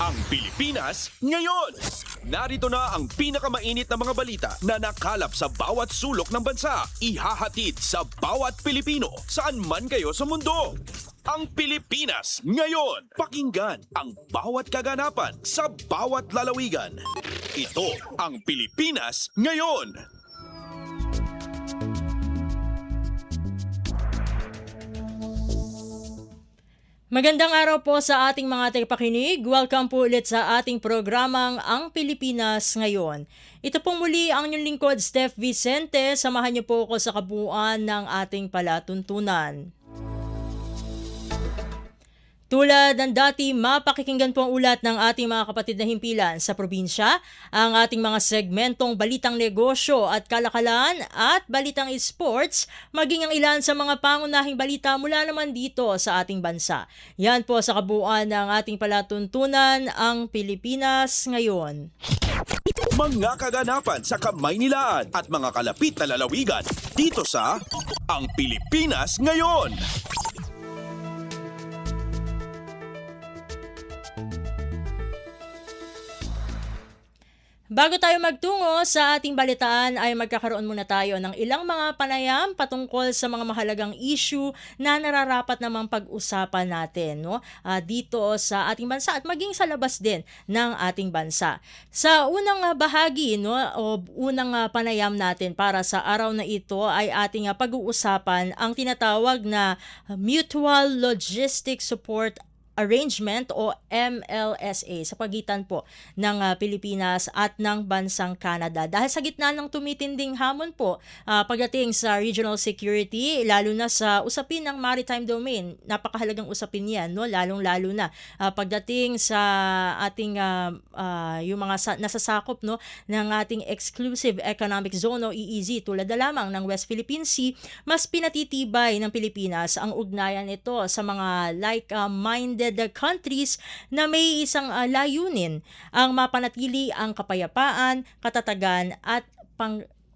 Ang Pilipinas ngayon. Narito na ang pinakamainit na mga balita na nakalap sa bawat sulok ng bansa. Ihahatid sa bawat Pilipino saan man kayo sa mundo. Ang Pilipinas ngayon. Pakinggan ang bawat kaganapan sa bawat lalawigan. Ito ang Pilipinas ngayon. Magandang araw po sa ating mga tagapakinig. Welcome po ulit sa ating programang Ang Pilipinas Ngayon. Ito pong muli ang inyong lingkod, Steph Vicente. Samahan niyo po ako sa kabuuan ng ating palatuntunan. Tulad ng dati, mapakikinggan po ang ulat ng ating mga kapatid na himpilan sa probinsya, ang ating mga segmentong balitang negosyo at kalakalan at balitang esports, maging ang ilan sa mga pangunahing balita mula naman dito sa ating bansa. Yan po sa kabuuan ng ating palatuntunan, ang Pilipinas Ngayon. Mga kaganapan sa Kamaynilaan at mga kalapit na lalawigan dito sa Ang Pilipinas Ngayon. Bago tayo magtungo sa ating balitaan ay magkakaroon muna tayo ng ilang mga panayam patungkol sa mga mahalagang issue na nararapat namang pag-usapan natin dito sa ating bansa at maging sa labas din ng ating bansa. Sa unang bahagi o unang panayam natin para sa araw na ito ay ating pag-uusapan ang tinatawag na Mutual Logistics Support Arrangement o MLSA sa pagitan po ng Pilipinas at ng bansang Canada. Dahil sa gitna ng tumitinding hamon po pagdating sa regional security, lalo na sa usapin ng maritime domain, napakahalagang usapin yan, lalong-lalo na pagdating sa ating yung mga nasasakop ng ating exclusive economic zone o EEZ tulad na lamang ng West Philippine Sea, mas pinatitibay ng Pilipinas ang ugnayan ito sa mga like-minded countries na may isang layunin ang mapanatili ang kapayapaan, katatagan at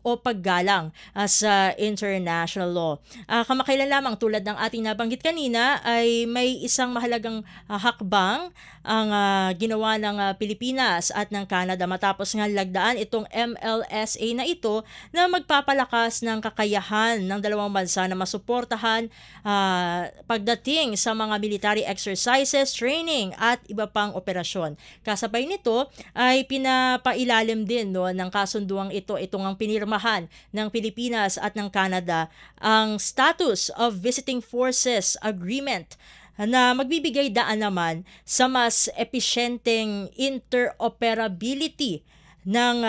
paggalang sa international law. Kamakailan lamang tulad ng ating nabanggit kanina ay may isang mahalagang hakbang ang ginawa ng Pilipinas at ng Canada matapos nga lagdaan itong MLSA na ito na magpapalakas ng kakayahan ng dalawang bansa na masuportahan pagdating sa mga military exercises, training at iba pang operasyon. Kasabay nito ay pinapailalim din ng kasunduang itong ang pinirma ng Pilipinas at ng Canada ang Status of Visiting Forces Agreement na magbibigay daan naman sa mas episyenteng interoperability ng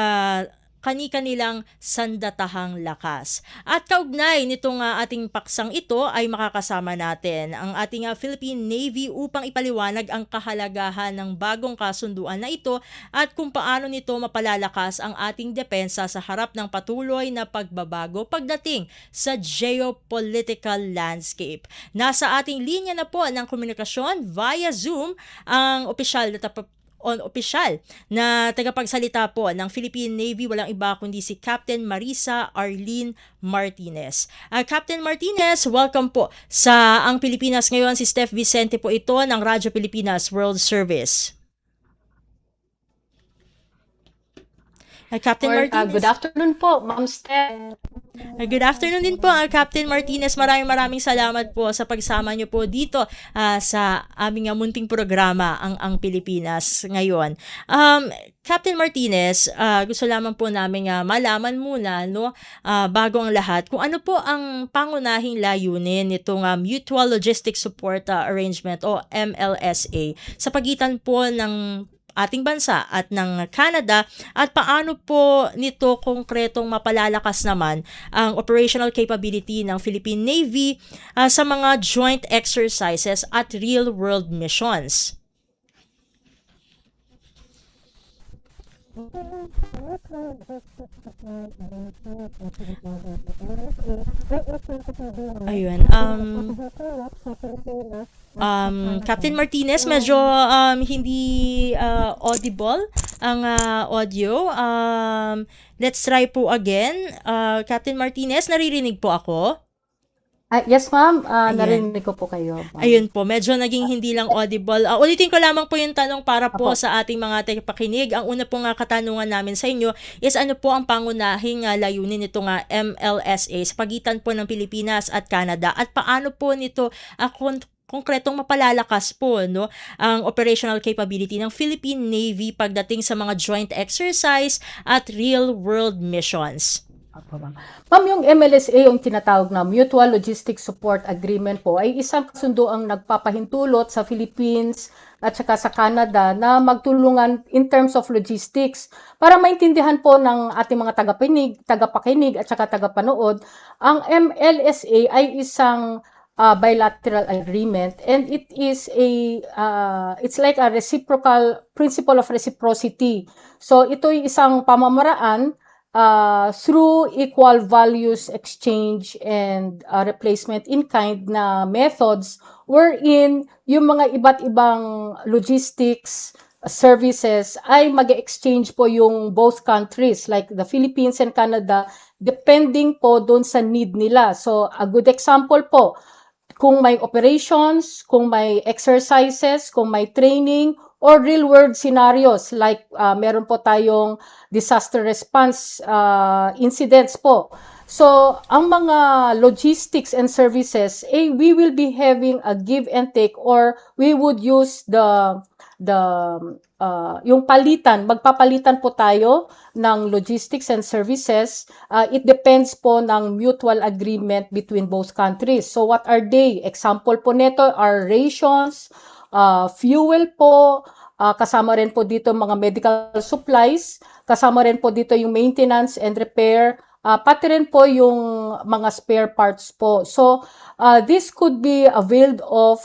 kani-kanilang sandatahang lakas. At kaugnay nitong ating paksang ito ay makakasama natin ang ating Philippine Navy upang ipaliwanag ang kahalagahan ng bagong kasunduan na ito at kung paano nito mapalalakas ang ating depensa sa harap ng patuloy na pagbabago pagdating sa geopolitical landscape. Nasa ating linya na po ng komunikasyon via Zoom ang opisyal na tagapagsalita po ng Philippine Navy, walang iba kundi si Captain Marisa Arlene Martinez. Captain Martinez, welcome po sa Ang Pilipinas Ngayon. Si Steph Vicente po ito ng Radyo Pilipinas World Service. Captain Martinez. Good afternoon po, Ma'am Steph. Good afternoon din po, Captain Martinez. Maraming salamat po sa pagsama niyo po dito sa aming munting programa, ang Pilipinas Ngayon. Captain Martinez, gusto lamang po namin malaman muna bago ang lahat kung ano po ang pangunahing layunin nitong Mutual Logistics Support Arrangement o MLSA sa pagitan po ng ating bansa at ng Canada at paano po nito konkretong mapalalakas naman ang operational capability ng Philippine Navy sa mga joint exercises at real-world missions. Ayun. Captain Martinez, medyo hindi audible ang audio. Let's try po again. Captain Martinez, naririnig po ako? Yes, ma'am. Ayan. Narinig ko po kayo, ma'am. Ayun po, medyo naging hindi lang audible. Ulitin ko lamang po yung tanong para po Apo. sa ating mga tagapakinig. Ang una po nga katanungan namin sa inyo is ano po ang pangunahing layunin nito nga MLSA sa pagitan po ng Pilipinas at Canada at paano po nito konkretong mapalalakas po no ang operational capability ng Philippine Navy pagdating sa mga joint exercise at real world missions. Apo, ma'am. Ma'am, yung MLSA, yung tinatawag na Mutual Logistics Support Agreement po, ay isang kasunduang nagpapahintulot sa Philippines at saka sa Canada na magtulungan in terms of logistics para maintindihan po ng ating mga tagapakinig at saka tagapanood, ang MLSA ay isang bilateral agreement, and it's like a reciprocal principle of reciprocity. So ito'y isang pamamaraan through equal values exchange and replacement in kind na methods wherein yung mga iba't ibang logistics services ay mag-exchange po yung both countries like the Philippines and Canada depending po doon sa need nila. So a good example po, kung may operations, kung may exercises, kung may training, or real-world scenarios like meron po tayong disaster response incidents po. So, ang mga logistics and services, we will be having a give and take, or we would use yung palitan, magpapalitan po tayo ng logistics and services. It depends po ng mutual agreement between both countries. So what are they? Example po nito are rations, fuel po, kasama rin po dito mga medical supplies, kasama rin po dito yung maintenance and repair, pati rin po yung mga spare parts po. So, this could be availed of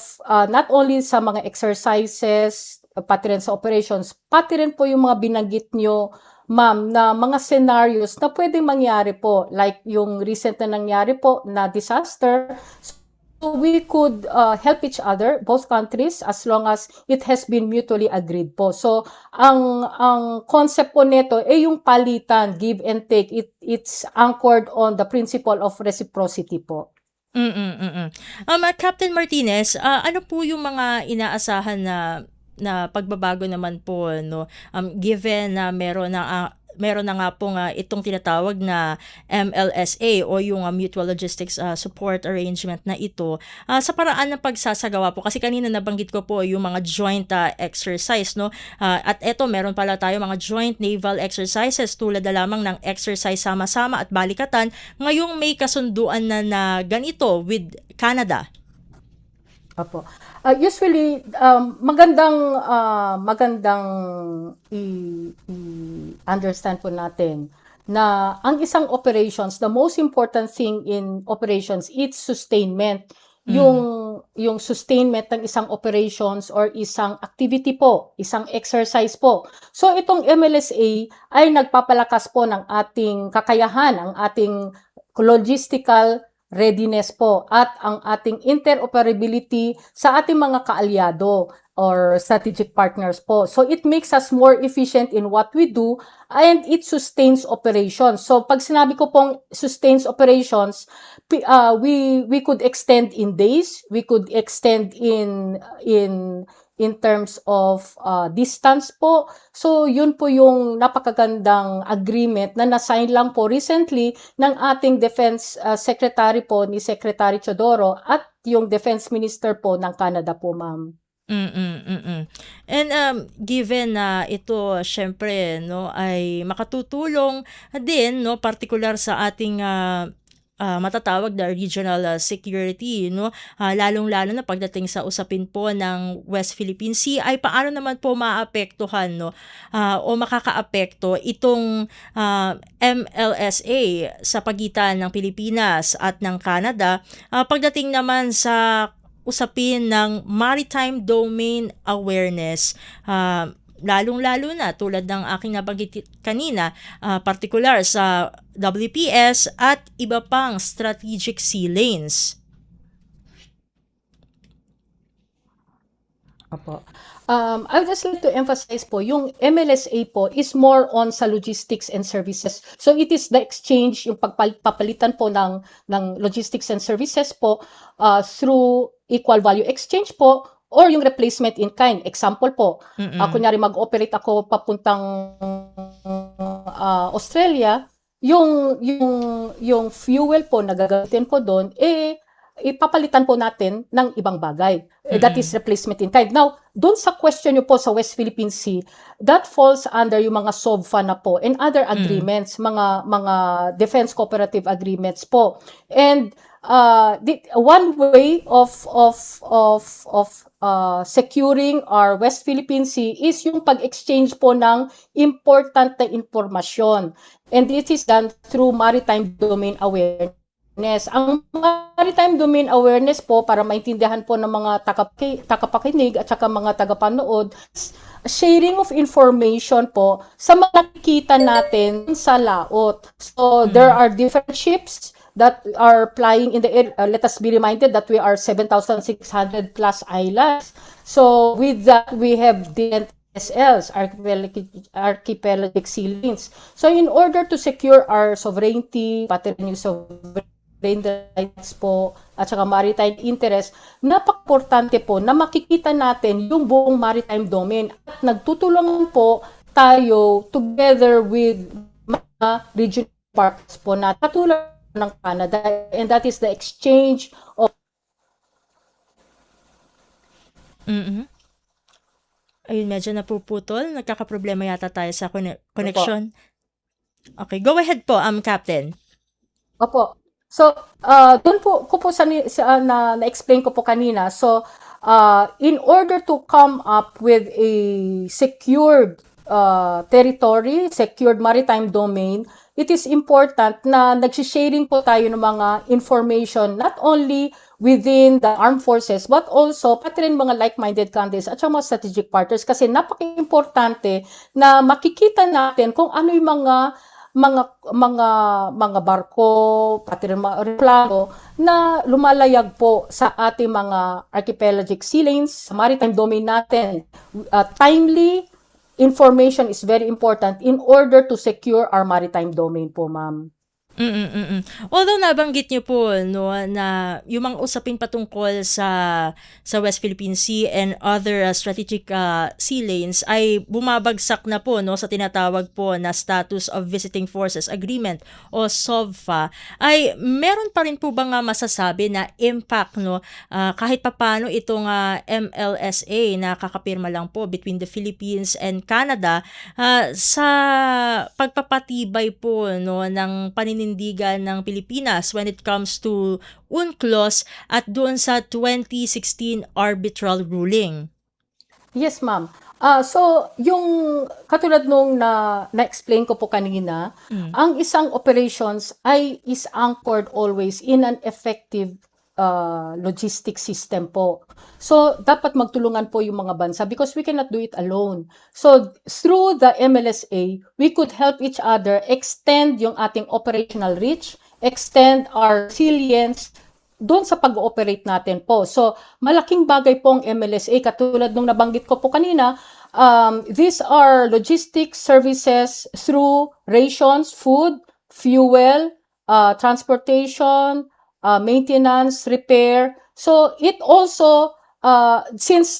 not only sa mga exercises, pati rin sa operations, pati rin po yung mga binanggit nyo, ma'am, na mga scenarios na pwedeng mangyari po, like yung recent na nangyari po na disaster. So we could help each other, both countries, as long as it has been mutually agreed po. So ang concept po nito ay yung palitan, give and take. It's anchored on the principle of reciprocity po. Captain Martinez, ano po yung mga inaasahan na pagbabago naman po no given na meron na nga po itong tinatawag na MLSA o yung Mutual Logistics Support Arrangement na ito sa paraan ng pagsasagawa po kasi kanina nabanggit ko po yung mga joint exercise no at eto meron pala tayo mga joint naval exercises tulad na lamang ng exercise sama-sama at balikatan ngayong may kasunduan na ganito with Canada. Opo. Usually, magandang i-understand po natin na ang isang operations, the most important thing in operations, it's sustainment. Yung sustainment ng isang operations or isang activity po, isang exercise po. So, itong MLSA ay nagpapalakas po ng ating kakayahan, ang ating logistical readiness po at ang ating interoperability sa ating mga kaalyado or strategic partners po. So it makes us more efficient in what we do and it sustains operations. So pag sinabi ko pong sustains operations, we could extend in days, we could extend in terms of distance po. So, yun po yung napakagandang agreement na na-sign lang po recently ng ating Defense Secretary po ni Secretary Chodoro at yung Defense Minister po ng Canada po, ma'am. And given na ito syempre no ay makatutulong din no partikular sa ating matatawag na regional security no lalong-lalo na pagdating sa usapin po ng West Philippine Sea ay paano naman po maapektuhan no o makakaapekto itong MLSA sa pagitan ng Pilipinas at ng Canada pagdating naman sa usapin ng maritime domain awareness lalong-lalo na tulad ng aking nabanggit kanina, particular sa WPS at iba pang strategic sea lanes. Opo. I would just like to emphasize po, yung MLSA po is more on sa logistics and services. So it is the exchange, yung pagpapalitan po ng logistics and services po through equal value exchange po or yung replacement in kind. Example po, kunyari mag-operate ako papuntang Australia, yung fuel po na gagamitin ko doon, ipapalitan po natin ng ibang bagay. That is replacement in kind. Now, doon sa question nyo po sa West Philippine Sea, that falls under yung mga SOVFA na po and other agreements, mga defense cooperative agreements po. And one way of securing our West Philippine Sea is yung pag-exchange po ng important na impormasyon. And it is done through maritime domain awareness. Ang maritime domain awareness po, para maintindihan po ng mga tagapakinig at saka mga tagapanood, sharing of information po sa mga nakikita natin sa laot. So there are different ships that are plying in the air. Let us be reminded that we are 7,600 plus islands. So with that, we have different SLs, archipelagic sea lanes. So in order to secure our sovereignty, pati rin yung sovereign rights po, at saka maritime interest, napaka-importante po na makikita natin yung buong maritime domain at nagtutulungan po tayo together with mga regional partners po na katulad ng Canada, and that is the exchange of Ayun, medyo napuputol. Nagkakaproblema yata tayo sa connection. Okay, go ahead po, Captain. Opo. So, doon po ko po na-explain ko po kanina. So, in order to come up with a secured territory, secured maritime domain, it is important na nagsisharing po tayo ng mga information not only within the armed forces but also pati rin mga like-minded countries at mga strategic partners, kasi napaka-importante na makikita natin kung ano yung mga barko, pati rin mga aeroplano na lumalayag po sa ating mga archipelagic sea lanes, sa maritime domain natin. Timely information is very important in order to secure our maritime domain po, ma'am. Although nabanggit niyo po no na yung mga usapin patungkol sa West Philippine Sea and other strategic sea lanes ay bumabagsak na po no sa tinatawag po na Status of Visiting Forces Agreement o SOVFA, ay meron pa rin po bang masasabi na impact no kahit papaano itong MLSA na kakapirma lang po between the Philippines and Canada sa pagpapatibay po no ng paninindigan ng Pilipinas when it comes to UNCLOS at doon sa 2016 arbitral ruling? Yes, ma'am. So, yung katulad nung na-explain ko po kanina, ang isang operations is anchored always in an effective logistics system po. So, dapat magtulungan po yung mga bansa because we cannot do it alone. So, through the MLSA, we could help each other extend yung ating operational reach, extend our resilience doon sa pag-ooperate natin po. So, malaking bagay po ang MLSA. Katulad nung nabanggit ko po kanina, these are logistics services through rations, food, fuel, transportation, maintenance, repair. So it also since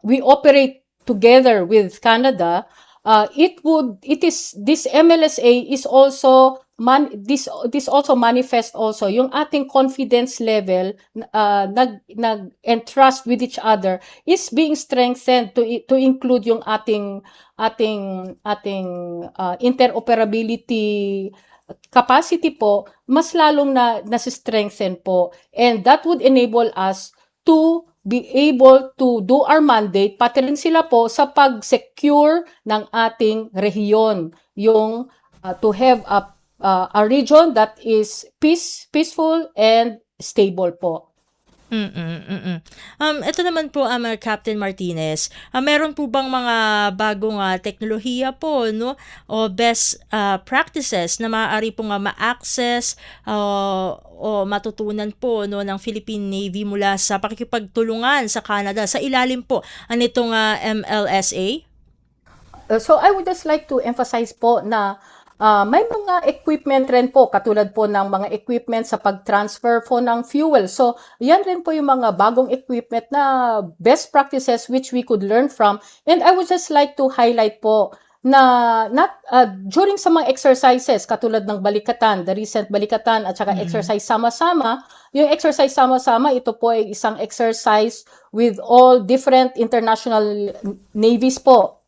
we operate together with Canada, this MLSA is also this also manifest also yung ating confidence level and trust with each other is being strengthened to include yung ating interoperability capacity po, mas lalong nasi-strengthen po. And that would enable us to be able to do our mandate, pati rin sila po sa pag-secure ng ating rehiyon. Yung to have a region that is peaceful and stable po. Ito naman po, Captain Martinez, meron po bang mga bagong teknolohiya po, no, o best practices na maaari po nga ma-access o matutunan po, no, ng Philippine Navy mula sa pakikipagtulungan sa Canada sa ilalim po nitong MLSA? So I would just like to emphasize po na may mga equipment rin po, katulad po ng mga equipment sa pag-transfer po ng fuel. So yan rin po yung mga bagong equipment na best practices which we could learn from. And I would just like to highlight po na during sa mga exercises, katulad ng balikatan, the recent balikatan at saka exercise sama-sama, yung exercise sama-sama, ito po ay isang exercise with all different international navies po,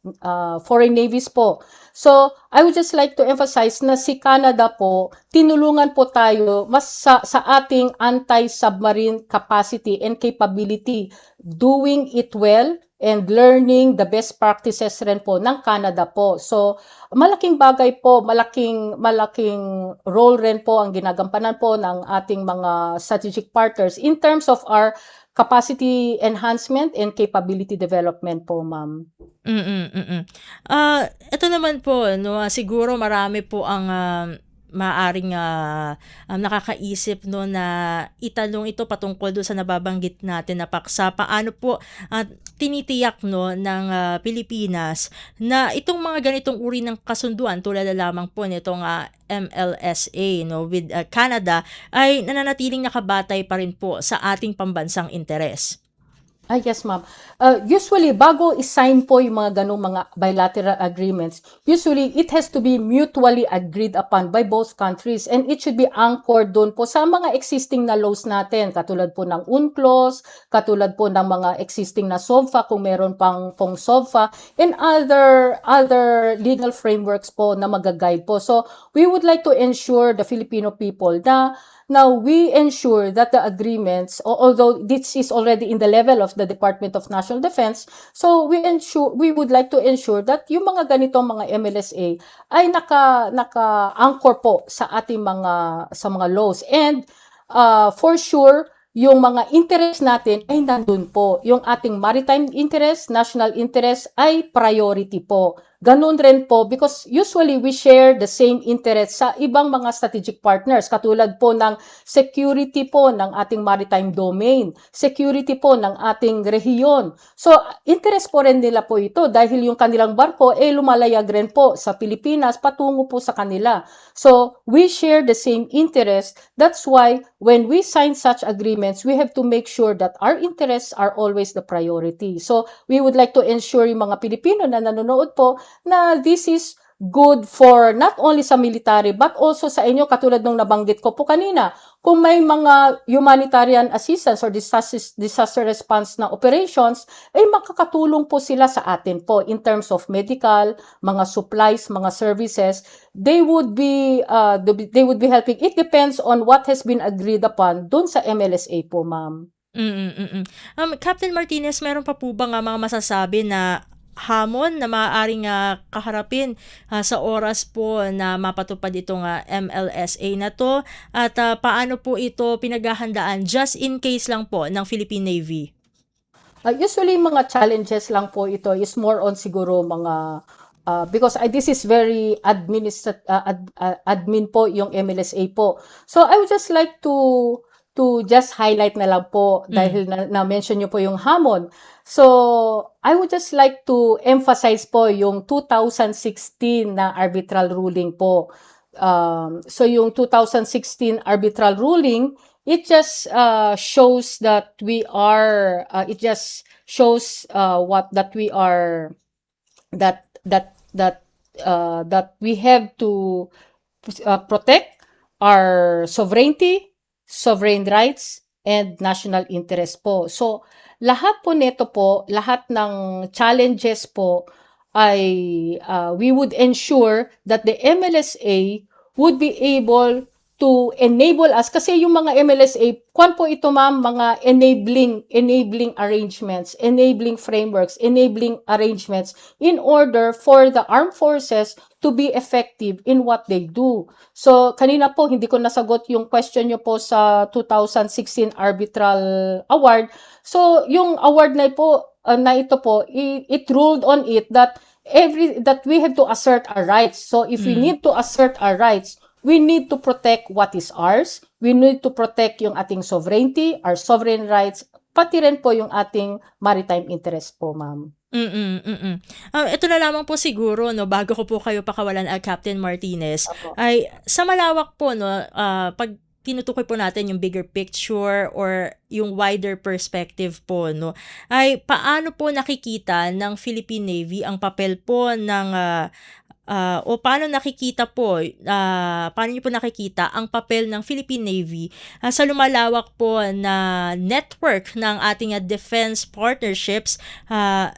foreign navies po. So, I would just like to emphasize na si Canada po, tinulungan po tayo mas sa ating anti-submarine capacity and capability, doing it well and learning the best practices rin po ng Canada po. So, malaking bagay po, malaking role rin po ang ginagampanan po ng ating mga strategic partners in terms of our capacity enhancement and capability development po, ma'am. Ito naman po, no, siguro marami po ang maaring nakakaisip, no, na itanong ito patungkol doon sa nababanggit natin na paksa. Paano po tinitiyak, no, ng Pilipinas na itong mga ganitong uri ng kasunduan tulad na lamang po nitong MLSA, no, with Canada ay nananatiling nakabatay pa rin po sa ating pambansang interes? Yes, ma'am. Usually, bago i-sign po yung mga ganong mga bilateral agreements, usually, it has to be mutually agreed upon by both countries and it should be anchored doon po sa mga existing na laws natin, katulad po ng UNCLOS, katulad po ng mga existing na SOFA, kung meron pong SOFA, and other legal frameworks po na mag-guide po. So, we would like to ensure the Filipino people na now we ensure that the agreements, although this is already in the level of the Department of National Defense, so we would like to ensure that yung mga ganitong mga MLSA ay naka-anchor po sa ating mga laws. And for sure, yung mga interest natin ay nandun po. Yung ating maritime interest, national interest ay priority po. Ganun rin po because usually we share the same interest sa ibang mga strategic partners, katulad po ng security po ng ating maritime domain, security po ng ating rehiyon. So interest po rin nila po ito dahil yung kanilang barko ay lumalayag rin po sa Pilipinas patungo po sa kanila. So we share the same interest. That's why when we sign such agreements, we have to make sure that our interests are always the priority. So we would like to ensure yung mga Pilipino na nanonood po na this is good for not only sa military but also sa inyo, katulad nung nabanggit ko po kanina. Kung may mga humanitarian assistance or disaster response na operations, ay makakatulong po sila sa atin po in terms of medical, mga supplies, mga services. They would be helping. It depends on what has been agreed upon dun sa MLSA po, ma'am. Captain Martinez, meron pa po ba nga mga masasabi na hamon na maaaring kaharapin sa oras po na mapatupad itong MLSA na to, at paano po ito pinaghahandaan just in case lang po ng Philippine Navy? Usually mga challenges lang po ito is more on siguro mga because this is very admin po yung MLSA po. So I would just like to just highlight na lang po dahil na-mention nyo po yung hamon. So, I would just like to emphasize po yung 2016 na arbitral ruling po. So, yung 2016 arbitral ruling, it just shows that we are, that we have to protect our sovereign rights, and national interest po. So, lahat po nito po, lahat ng challenges po ay we would ensure that the MLSA would be able to enable us, kasi yung mga MLSA, kwan po ito ma'am, mga enabling arrangements, enabling frameworks, enabling arrangements in order for the armed forces to be effective in what they do. So, kanina po, hindi ko nasagot yung question nyo po sa 2016 Arbitral Award. So, yung award na ito po, it ruled on it that we have to assert our rights. So, if we need to assert our rights, we need to protect what is ours. We need to protect yung ating sovereignty, our sovereign rights, pati rin po yung ating maritime interest po, ma'am. Ito na lamang po siguro, no, bago ko po kayo pakawalan, Captain Martinez, Opo. ay sa malawak po, no, pag tinutukoy po natin yung bigger picture or yung wider perspective po, no, ay paano po nakikita ng Philippine Navy ang papel po ng o paano nakikita po, paano niyo po nakikita ang papel ng Philippine Navy sa lumalawak po na network ng ating defense partnerships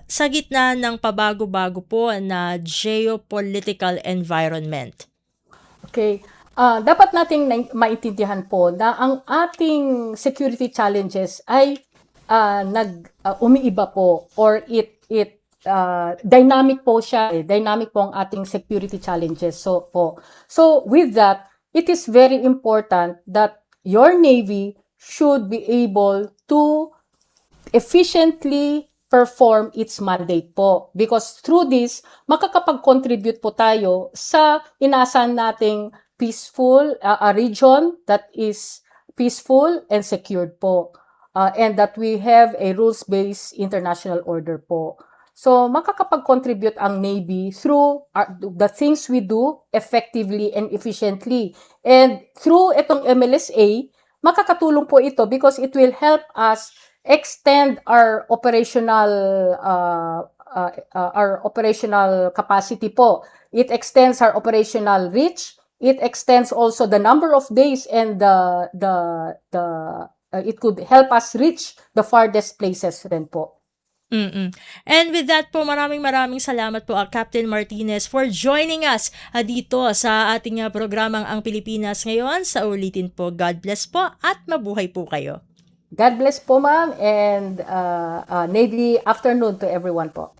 sa gitna ng pabago-bago po na geopolitical environment? Okay. Dapat nating maintindihan po na ang ating security challenges ay umiiba po, or dynamic po siya. Dynamic po ang ating security challenges. So with that, it is very important that your Navy should be able to efficiently perform its mandate po. Because through this, makakapag-contribute po tayo sa inaasahan nating peaceful, a region that is peaceful and secured po. And that we have a rules-based international order po. So, makakapag-contribute ang Navy through the things we do effectively and efficiently. And through itong MLSA, makakatulong po ito because it will help us extend our operational capacity po. It extends our operational reach. It extends also the number of days, and it could help us reach the farthest places rin po. And with that po, maraming salamat po, Captain Martinez, for joining us dito sa ating programang Ang Pilipinas Ngayon. Sa ulitin po, God bless po at mabuhay po kayo. God bless po, ma'am, and Navy afternoon to everyone po.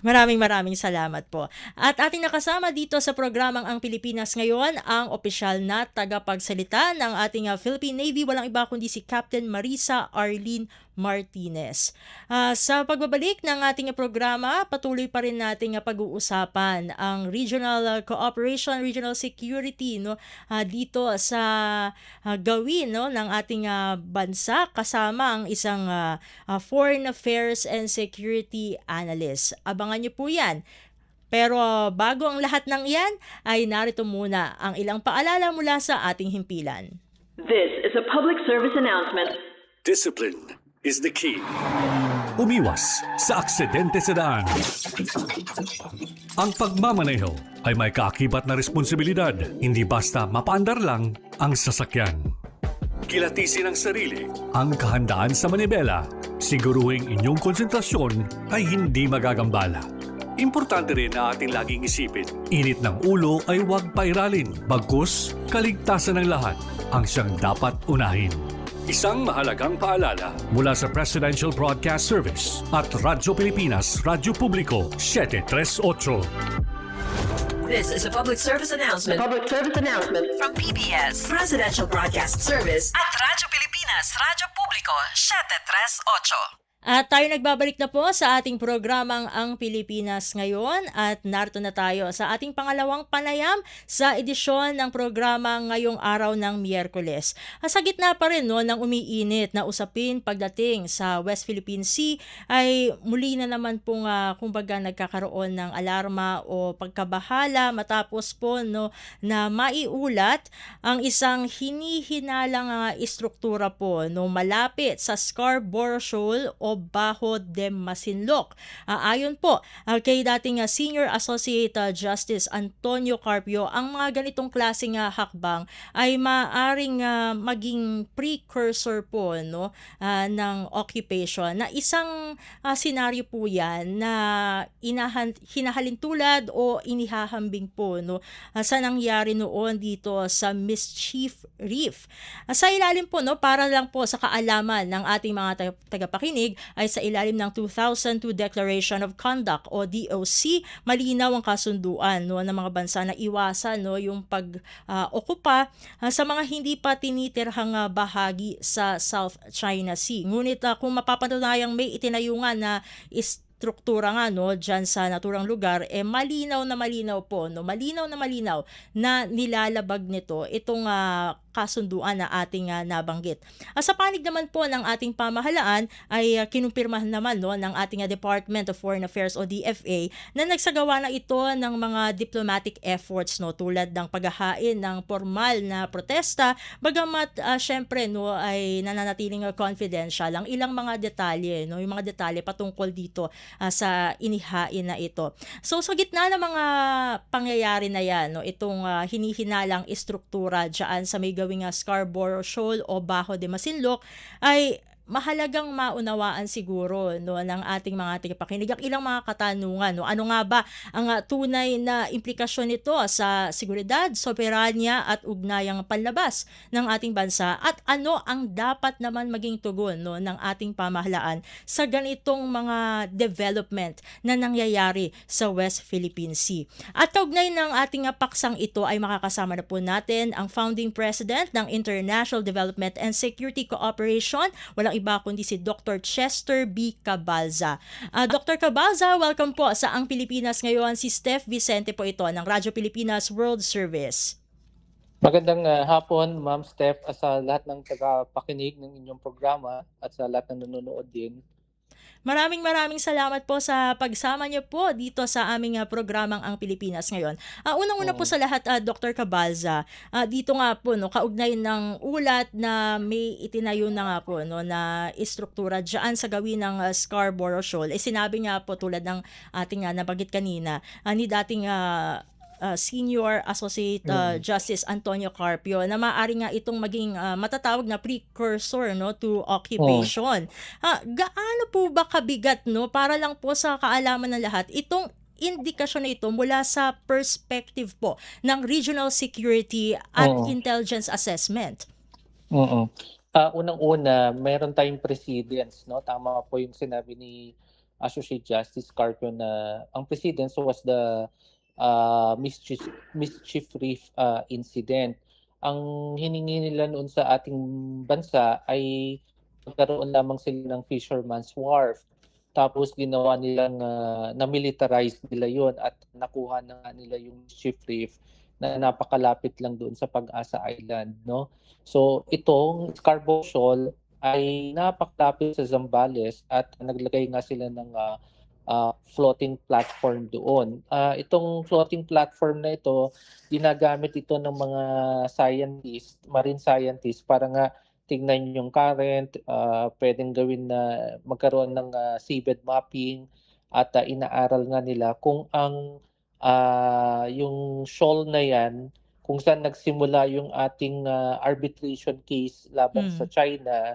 Maraming salamat po. At ating nakasama dito sa programang Ang Pilipinas Ngayon, ang opisyal na tagapagsalita ng ating Philippine Navy, walang iba kundi si Captain Marisa Arlene Martinez. Sa pagbabalik ng ating programa, patuloy pa rin nating pag-uusapan ang regional cooperation, regional security, no, dito sa gawin, no, ng ating bansa, kasama ang isang foreign affairs and security analyst. Abangan niyo po yan. Pero bago ang lahat ng iyan, ay narito muna ang ilang paalala mula sa ating himpilan. This is a public service announcement. Discipline is the key. Umiwas sa aksidente sa daan. Ang pagmamaneho ay may kaakibat na responsibilidad, hindi basta mapaandar lang ang sasakyan. Kilatisin ang sarili, ang kahandaan sa manibela, siguruhing inyong konsentrasyon ay hindi magagambala. Importante rin na ating laging isipin, init ng ulo ay huwag pairalin, bagkus kaligtasan ng lahat ang siyang dapat unahin. Isang mahalagang paalala mula sa Presidential Broadcast Service at Radyo Pilipinas, Radyo Publiko, 738. This is a public service announcement. Public service announcement. From PBS, Presidential Broadcast Service at Radyo Pilipinas, Radyo Publiko, 738. At tayo nagbabalik na po sa ating programang Ang Pilipinas Ngayon at narito na tayo sa ating pangalawang panayam sa edisyon ng programa ngayong araw ng Miyerkules. Sa gitna pa rin ng umiinit na usapin pagdating sa West Philippine Sea, ay muli na naman pong kumbaga nagkakaroon ng alarma o pagkabahala matapos po na maiulat ang isang hinihinalang istruktura po malapit sa Scarborough Shoal o o Bajo de Masinloc. Ayon po kay dating Senior Associate Justice Antonio Carpio, ang mga ganitong klaseng hakbang ay maaring maging precursor po no ng occupation, na isang senaryo po yan na hinahalin tulad o inihahambing po no sa nangyari noon dito sa Mischief Reef. Sa ilalim po no, para lang po sa kaalaman ng ating mga tagapakinig, ay sa ilalim ng 2002 Declaration of Conduct o DOC, malinaw ang kasunduan no ng mga bansa na iwasan no yung pag-okupa sa mga hindi pa tinitirhang bahagi sa South China Sea. Ngunit kung mapapatunayang may itinayungan na struktura nga no diyan sa naturang lugar, malinaw na malinaw po no, malinaw na nilalabag nito itong kasunduan na ating nabanggit. Sa panig naman po ng ating pamahalaan ay kinumpirmahan naman no ng ating Department of Foreign Affairs o DFA na nagsagawa na ito ng mga diplomatic efforts no, tulad ng paghahain ng formal na protesta, bagamat syempre no ay nananatiling confidential ang ilang mga detalye no, yung mga detalye patungkol dito sa inihain na ito. So sa gitna ng mga pangyayari na yan no, itong hinihinalang istruktura diyan sa may gawing Scarborough Shoal o Bajo de Masinloc ay mahalagang maunawaan siguro no ng ating mga tagapakinig ang ilang mga katanungan no. Ano nga ba ang tunay na implikasyon nito sa seguridad, soberanya at ugnayang panlabas ng ating bansa, at ano ang dapat naman maging tugon no ng ating pamahalaan sa ganitong mga development na nangyayari sa West Philippine Sea. At kaugnay ng ating paksang ito ay makakasama na po natin ang founding president ng International Development and Security Cooperation, walang iba kundi si Dr. Chester B. Cabalza. Dr. Cabalza, welcome po sa Ang Pilipinas Ngayon. Si Steph Vicente po ito ng Radyo Pilipinas World Service. Magandang hapon, Ma'am Steph, sa lahat ng tagapakinig ng inyong programa at sa lahat ng nanonood din. Maraming salamat po sa pagsama niyo po dito sa aming programang Ang Pilipinas Ngayon. Unang-una po sa lahat, Dr. Cabalza, dito nga po no, kaugnay ng ulat na may itinayo na nga po no, na istruktura diyan sa gawin ng Scarborough Shoal. Sinabi nga po tulad ng ating nabanggit kanina ni dating Senior Associate Justice Antonio Carpio na maaari nga itong maging matatawag na precursor no to occupation. Gaano po ba kabigat no, para lang po sa kaalaman ng lahat, itong indikasyon na ito mula sa perspective po ng regional security at intelligence assessment? Unang-una, mayroon tayong precedents, no? Tama po yung sinabi ni Associate Justice Carpio na ang precedents was the Mischief Reef incident. Ang hiningi nila noon sa ating bansa ay magkaroon lamang sila ng Fisherman's Wharf. Tapos ginawa nilang na-militarize nila yon at nakuha na nga nila yung Mischief Reef na napakalapit lang doon sa Pag-asa Island, no? So itong Scarborough Shoal ay napakalapit sa Zambales at naglagay nga sila ng floating platform doon. Itong floating platform na ito, ginagamit ito ng mga scientists, marine scientists, para nga tignan yung current, pwedeng gawin na magkaroon ng seabed mapping, at inaaral nga nila kung ang yung shoal na yan, kung saan nagsimula yung ating arbitration case laban sa China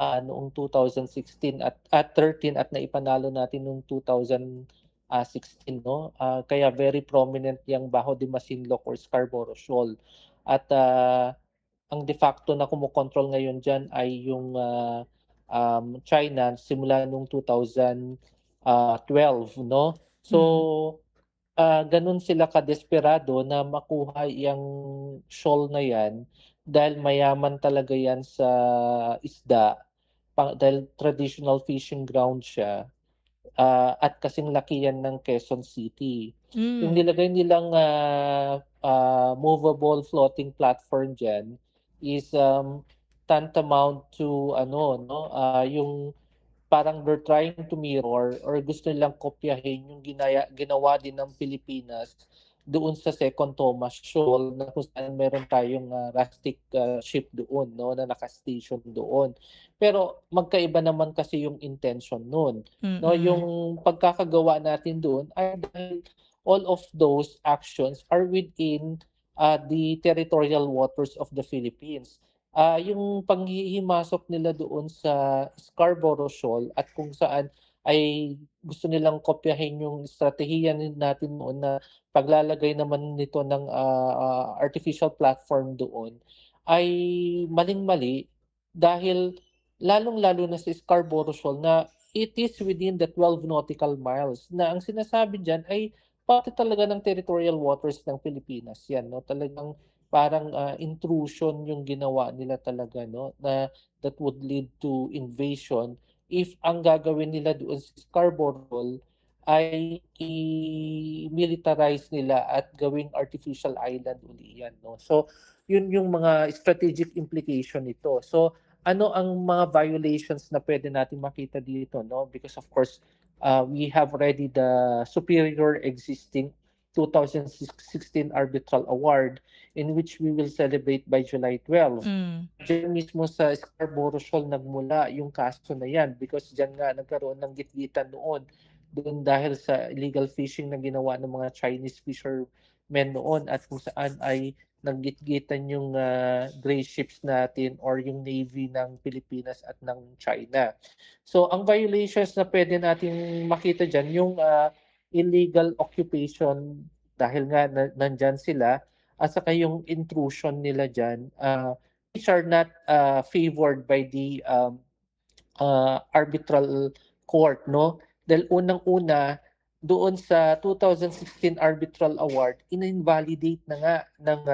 noong 2016 at 13 at naipanalo natin noong 2016, no? Kaya very prominent yung Bajo de Masinloc or Scarborough Shoal. At ang de facto na kumokontrol ngayon dyan ay yung China simula noong 2012, no? So ganun sila kadesperado na makuha yung shoal na yan dahil mayaman talaga yan sa isda, dahil traditional fishing ground siya, at kasing laki yan ng Quezon City. Yung nilagay nilang movable floating platform dyan is tantamount to yung parang they're trying to mirror or gusto nilang kopyahin yung ginawa din ng Pilipinas doon sa Second Thomas Shoal na kung saan meron tayong rustic ship doon, no, na naka-station doon. Pero magkaiba naman kasi yung intention noon, no? Mm. Yung pagkakagawa natin doon ay dahil all of those actions are within the territorial waters of the Philippines. Yung panghihimasok nila doon sa Scarborough Shoal at kung saan ay gusto nilang kopyahin yung estratehiya natin noon na paglalagay naman nito ng artificial platform doon ay maling-mali dahil lalong-lalo na sa Scarborough Shoal na it is within the 12 nautical miles na ang sinasabi diyan ay parte talaga ng territorial waters ng Pilipinas yan, no? Talagang parang intrusion yung ginawa nila talaga, no, na that would lead to invasion if ang gagawin nila doon sa Scarborough ay i-militarize nila at gawing artificial island uli yan, no? So, yun yung mga strategic implication nito. So, ano ang mga violations na pwede natin makita dito, no? Because of course, we have already the superior existing 2016 arbitral award in which we will celebrate by July 12. Diyan mismo sa Scarborough Shoal nagmula yung kaso na yan because diyan nga nagkaroon ng gitgitan noon doon dahil sa illegal fishing na ginawa ng mga Chinese fishermen noon at kung saan ay naggitgitan yung gray ships natin or yung navy ng Pilipinas at ng China. So ang violations na pwede natin makita diyan yung illegal occupation dahil nga nandyan sila at saka yung intrusion nila dyan which are not favored by the arbitral court, no? Dahil unang-una doon sa 2016 arbitral award in-invalidate na nga ng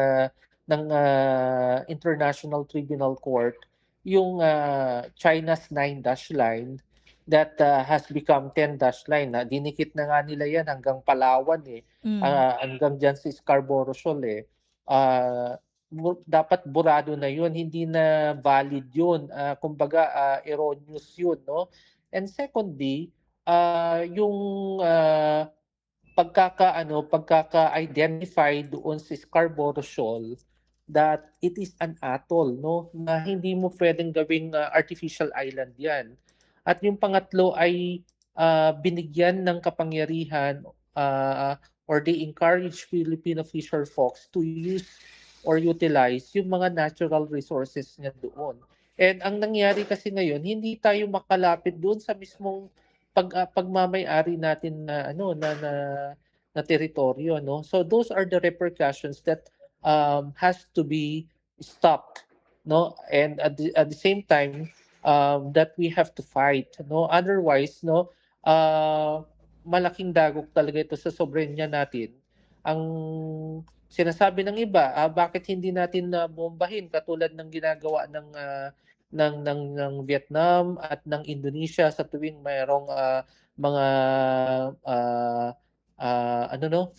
International Tribunal Court yung China's 9-dash line that has become 10-dash line. Dinikit na nga nila yan hanggang Palawan hanggang dyan sa Scarborough Shoal dapat burado na yun, hindi na valid yun. Kumbaga erroneous yun, no? And secondly, yung pagkaka-identify doon sa Scarborough Shoal that it is an atoll, no? Na hindi mo pwedeng gawing artificial island yan. At yung pangatlo ay binigyan ng kapangyarihan or they encourage Filipino fisher folks to use or utilize yung mga natural resources niya doon. And ang nangyari kasi ngayon, hindi tayo makalapit doon sa mismong pagmamay-ari natin na na teritoryo, no? So those are the repercussions that has to be stopped, no? And at the same time that we have to fight, no? Otherwise, no, malaking dagok talaga ito sa soberenya natin. Ang sinasabi ng iba, bakit hindi natin bombahin katulad ng ginagawa ng Vietnam at ng Indonesia sa tuwing mayroong mga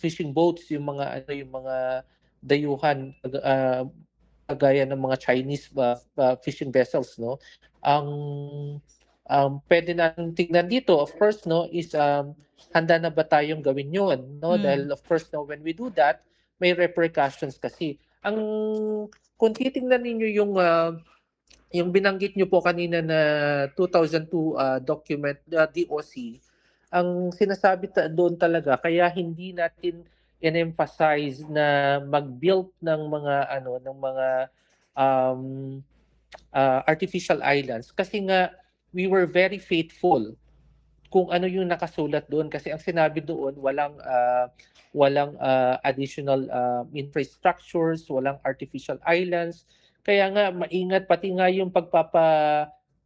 fishing boats, yung mga dayuhan kagaya ng mga Chinese fishing vessels, no? Ang pwede natin tingnan dito, of course, no, is handa na ba tayong gawin yun, no? Dahil of course, no, when we do that, may repercussions kasi. Kung titingnan ninyo yung binanggit nyo po kanina na 2002 document, DOC, ang sinasabi doon talaga, kaya hindi natin in-emphasize na mag-build ng mga artificial islands kasi nga we were very faithful kung ano yung nakasulat doon kasi ang sinabi doon walang additional infrastructures, walang artificial islands. Kaya nga maingat pati nga yung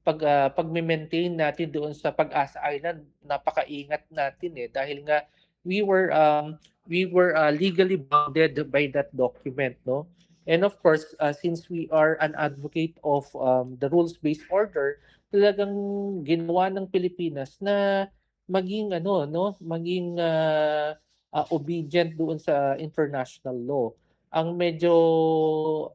pag-maintain natin doon sa Pag-asa Island, napakaingat natin dahil nga we were legally bounded by that document, no? And of course, since we are an advocate of the rules-based order, talagang ginawa ng Pilipinas na maging maging obedient doon sa international law. Ang medyo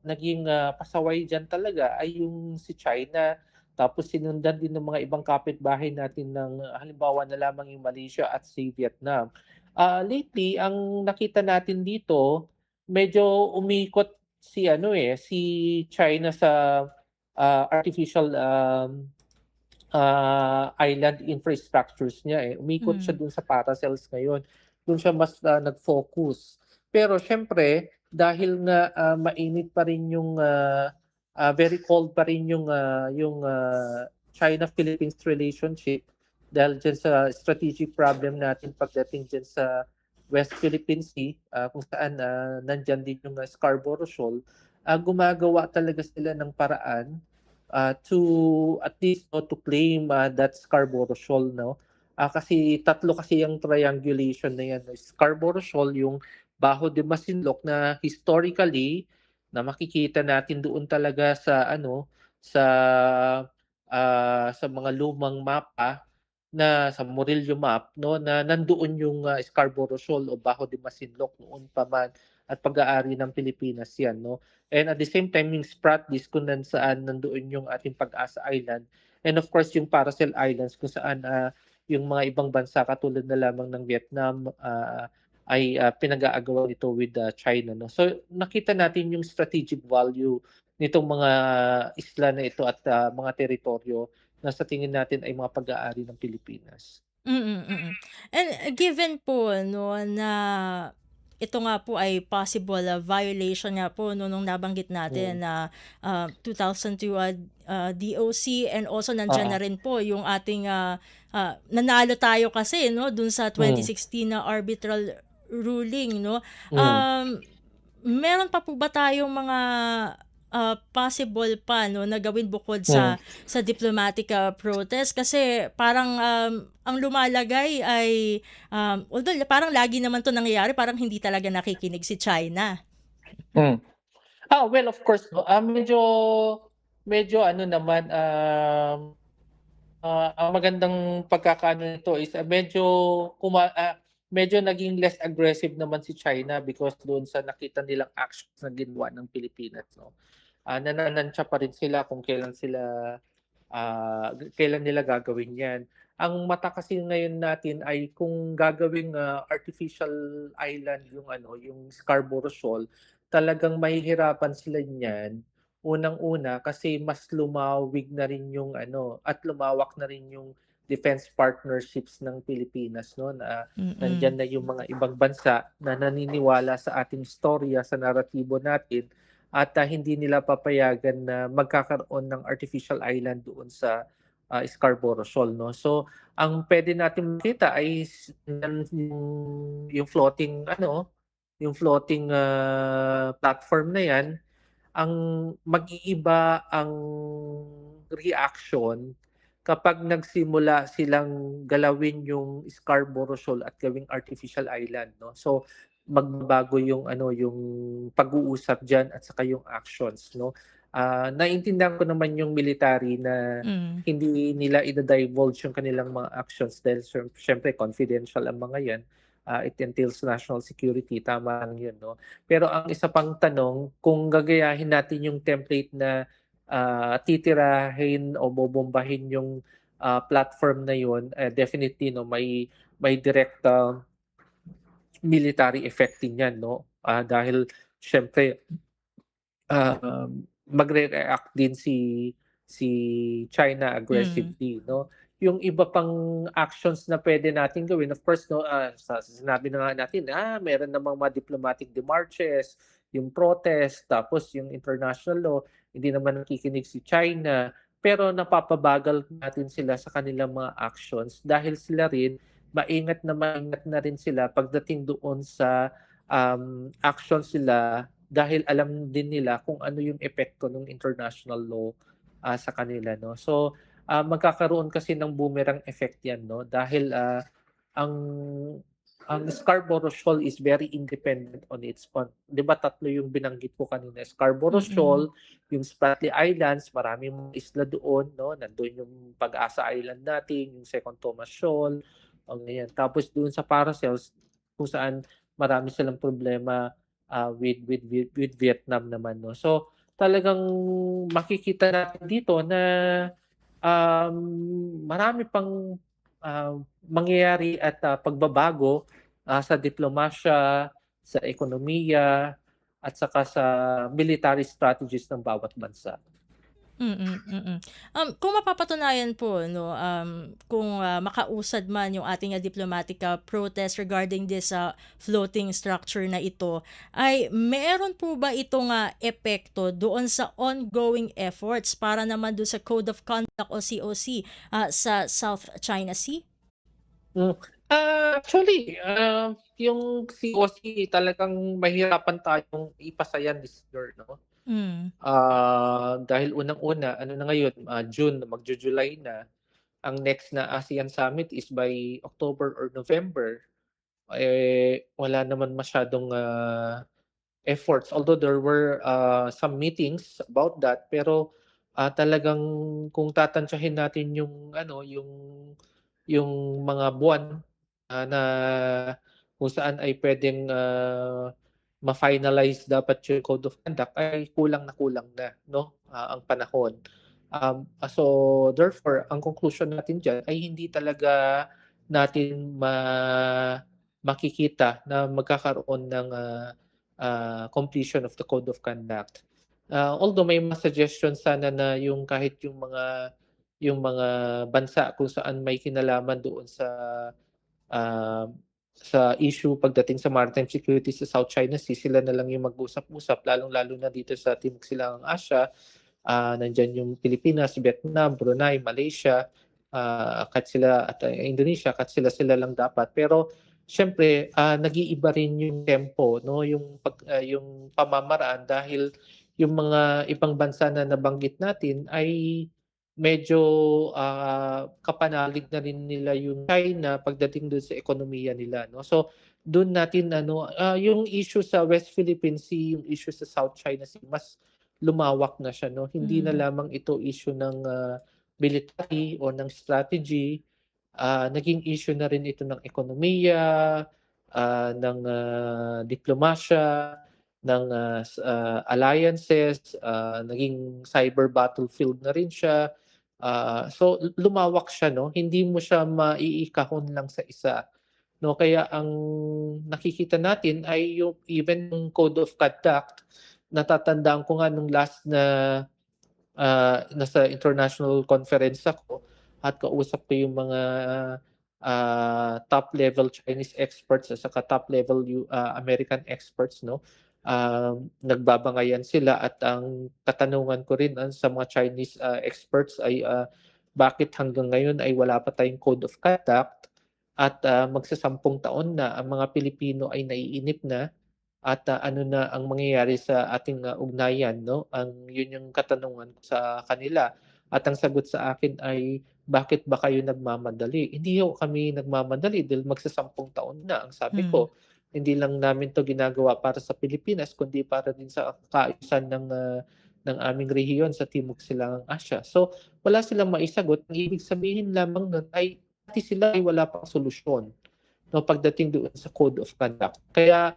naging pasaway diyan talaga ay yung si China, tapos sinundan din ng mga ibang kapitbahay natin ng halimbawa na lamang yung Malaysia at si Vietnam. Lately ang nakita natin dito, medyo umikot si China sa, artificial, island infrastructures niya, eh. Umikot siya Hmm. dun sa Paracels ngayon. Dun siya mas, nag-focus. Pero siyempre dahil nga, mainit pa rin very cold pa rin yung China-Philippines relationship dahil diyan sa strategic problem natin pagdating diyan sa West Philippine Sea, kung saan, nandiyan din yung, Scarborough Shoal, gumagawa talaga sila ng paraan to at least to claim that Scarborough Shoal, no? Kasi tatlo kasi yung triangulation na yan, no? Scarborough Shoal, yung Bajo de Masinloc na historically na makikita natin doon talaga sa sa mga lumang mapa na sa Murillo map, no, na nandoon yung Scarborough Shoal o Bajo de Masinloc noon pa man at pag-aari ng Pilipinas yan, no. And at the same time, yung Sprat Disc kung saan nandoon yung ating Pag-asa Island. And of course, yung Paracel Islands kung saan yung mga ibang bansa katulad na lamang ng Vietnam ay pinag-aagawan nito with China. No? So nakita natin yung strategic value nitong mga isla na ito at mga teritoryo na sa tingin natin ay mga pag-aari ng Pilipinas. And given po 'no na ito nga po ay possible violation nga po 'no nung nabanggit natin Mm. na 2002 DOC, and also nandiyan Oo. na rin po yung ating nanalo tayo kasi 'no dun sa Mm. 2016 na arbitral ruling 'no. Mm. Meron pa po ba tayong mga possible pa 'no na gawin bukod Mm. sa diplomatic protest? Kasi parang ang lumalagay ay although parang lagi naman 'to nangyayari, parang hindi talaga nakikinig si China. Mm. Well, of course 'no, medyo medyo ano naman, ang magandang pagkakaano nito is medyo naging less aggressive naman si China because doon sa nakita nilang actions na ginawa ng Pilipinas 'no. Nananansya pa rin sila kung kailan nila gagawin 'yan. Ang mata kasi ngayon natin ay kung gagawing, artificial island yung Scarborough Shoal, talagang mahihirapan sila niyan. Unang-una kasi mas lumawig na rin yung at lumawak na rin yung defense partnerships ng Pilipinas 'no, na Mm. nandiyan na yung mga ibang bansa na naniniwala sa ating istorya, sa naratibo natin at hindi nila papayagan na magkakaroon ng artificial island doon sa Scarborough Shoal 'no. So, ang puwede natin makita ay yung floating platform na 'yan, ang mag-iiba ang reaction kapag nagsimula silang galawin yung Scarborough Shoal at gawing artificial island 'no. So, magbabago yung pag-uusap diyan at saka yung actions 'no. Naiintindihan ko naman yung military na Hmm. hindi nila ida-divulge yung kanilang mga actions dahil siyempre confidential ang mga 'yan. It entails national security, tama lang 'yun 'no. Pero ang isa pang tanong, kung gagayahin natin yung template na titirahin o bobombahin yung platform na 'yun, definitely 'no may direct military effect din 'yan 'no. Dahil siyempre magre-react din si China Hmm. aggressively 'no. Yung iba pang actions na puwede natin gawin, of course 'no, sinabi na nga natin, meron namang mga diplomatic demarches, yung protest, tapos yung international law, hindi naman nakikinig si China. Pero napapabagal natin sila sa kanilang mga actions dahil sila rin maingat na rin sila pagdating doon sa, actions nila dahil alam din nila kung ano yung epekto ng international law, sa kanila 'no. So, magkakaroon kasi ng boomerang effect 'yan 'no dahil, ang Scarborough Shoal is very independent on its own. 'Di ba tatlo yung binanggit ko kanina, Scarborough Mm. Shoal, yung Spratly Islands, maraming mga isla doon 'no, nando'n yung Pag-asa Island natin, yung Second Thomas Shoal, o ganyan. Tapos doon sa Paracels kung saan marami silang problema, with Vietnam naman 'no. So, talagang makikita natin dito na, marami pang, mangyayari at, pagbabago sa diplomasya, sa ekonomiya, at saka sa military strategies ng bawat bansa. Kung mapapatunayan po 'no, kung, makausad man yung ating, diplomatic, protest regarding this, floating structure na ito, ay meron po ba itong, epekto doon sa ongoing efforts para naman dun sa Code of Conduct o COC, sa South China Sea? Hmm. Actually, yung COC talagang mahihirapan tayong ipasa yan this year 'no. Hmm. Dahil unang-una ano na ngayon, June, magju-July na. Ang next na ASEAN Summit is by October or November. Wala naman masyadong, efforts. Although there were, some meetings about that, pero, talagang kung tatantyahin natin yung ano, yung mga buwan, na kung saan ay puwedeng, ma-finalize dapat yung Code of Conduct ay kulang na kulang na 'no, ang panahon. So therefore ang conclusion natin diyan ay hindi talaga natin makikita na magkakaroon ng, completion of the Code of Conduct. Although may mga suggestions sana na yung kahit yung mga bansa kung saan may kinalaman doon ah, sa issue pagdating sa maritime security sa South China Sea, sila na lang yung mag-usap-usap lalong-lalo na dito sa Timog Silangang Asya. Nandiyan yung Pilipinas, Vietnam, Brunei, Malaysia, kahit sila at Indonesia, kahit sila-sila lang dapat. Pero siyempre, nag-iiba rin yung tempo 'no, yung pamamaraan dahil yung mga ibang bansa na nabanggit natin ay medyo, kapanalig na rin nila yung China pagdating dun sa ekonomiya nila 'no. So dun natin ano, yung issue sa West Philippine Sea, yung issue sa South China Sea mas lumawak na siya 'no. Hindi na Hmm. lamang ito issue ng, military o ng strategy, naging issue na rin ito ng ekonomiya, ng, diplomasya, ng, alliances, naging cyber battlefield na rin siya. So lumawak siya 'no, hindi mo siya maiikahon lang sa isa 'no. Kaya ang nakikita natin ay yung even yung Code of Conduct, natatandaan ko nga nung last na, nasa international conference ako at kausap ko yung mga, top level Chinese experts at saka top level American experts 'no. Nagbabangayan sila at ang katanungan ko rin, sa mga Chinese, experts ay, bakit hanggang ngayon ay wala pa tayong Code of Conduct at, magsasampung taon na ang mga Pilipino ay naiinip na at, ano na ang mangyayari sa ating, ugnayan 'no. Yun yung katanungan ko sa kanila at ang sagot sa akin ay, "Bakit ba kayo nagmamadali?" Hindi ho kami nagmamadali dahil magsasampung taon na ang sabi Hmm. ko. Hindi lang namin 'to ginagawa para sa Pilipinas kundi para din sa kaayusan ng aming rehiyon sa Timog Silangang Asya. So, wala silang maisagot, ang ibig sabihin lamang nun ay pati sila ay wala pang solusyon 'no, pagdating doon sa Code of Conduct. Kaya,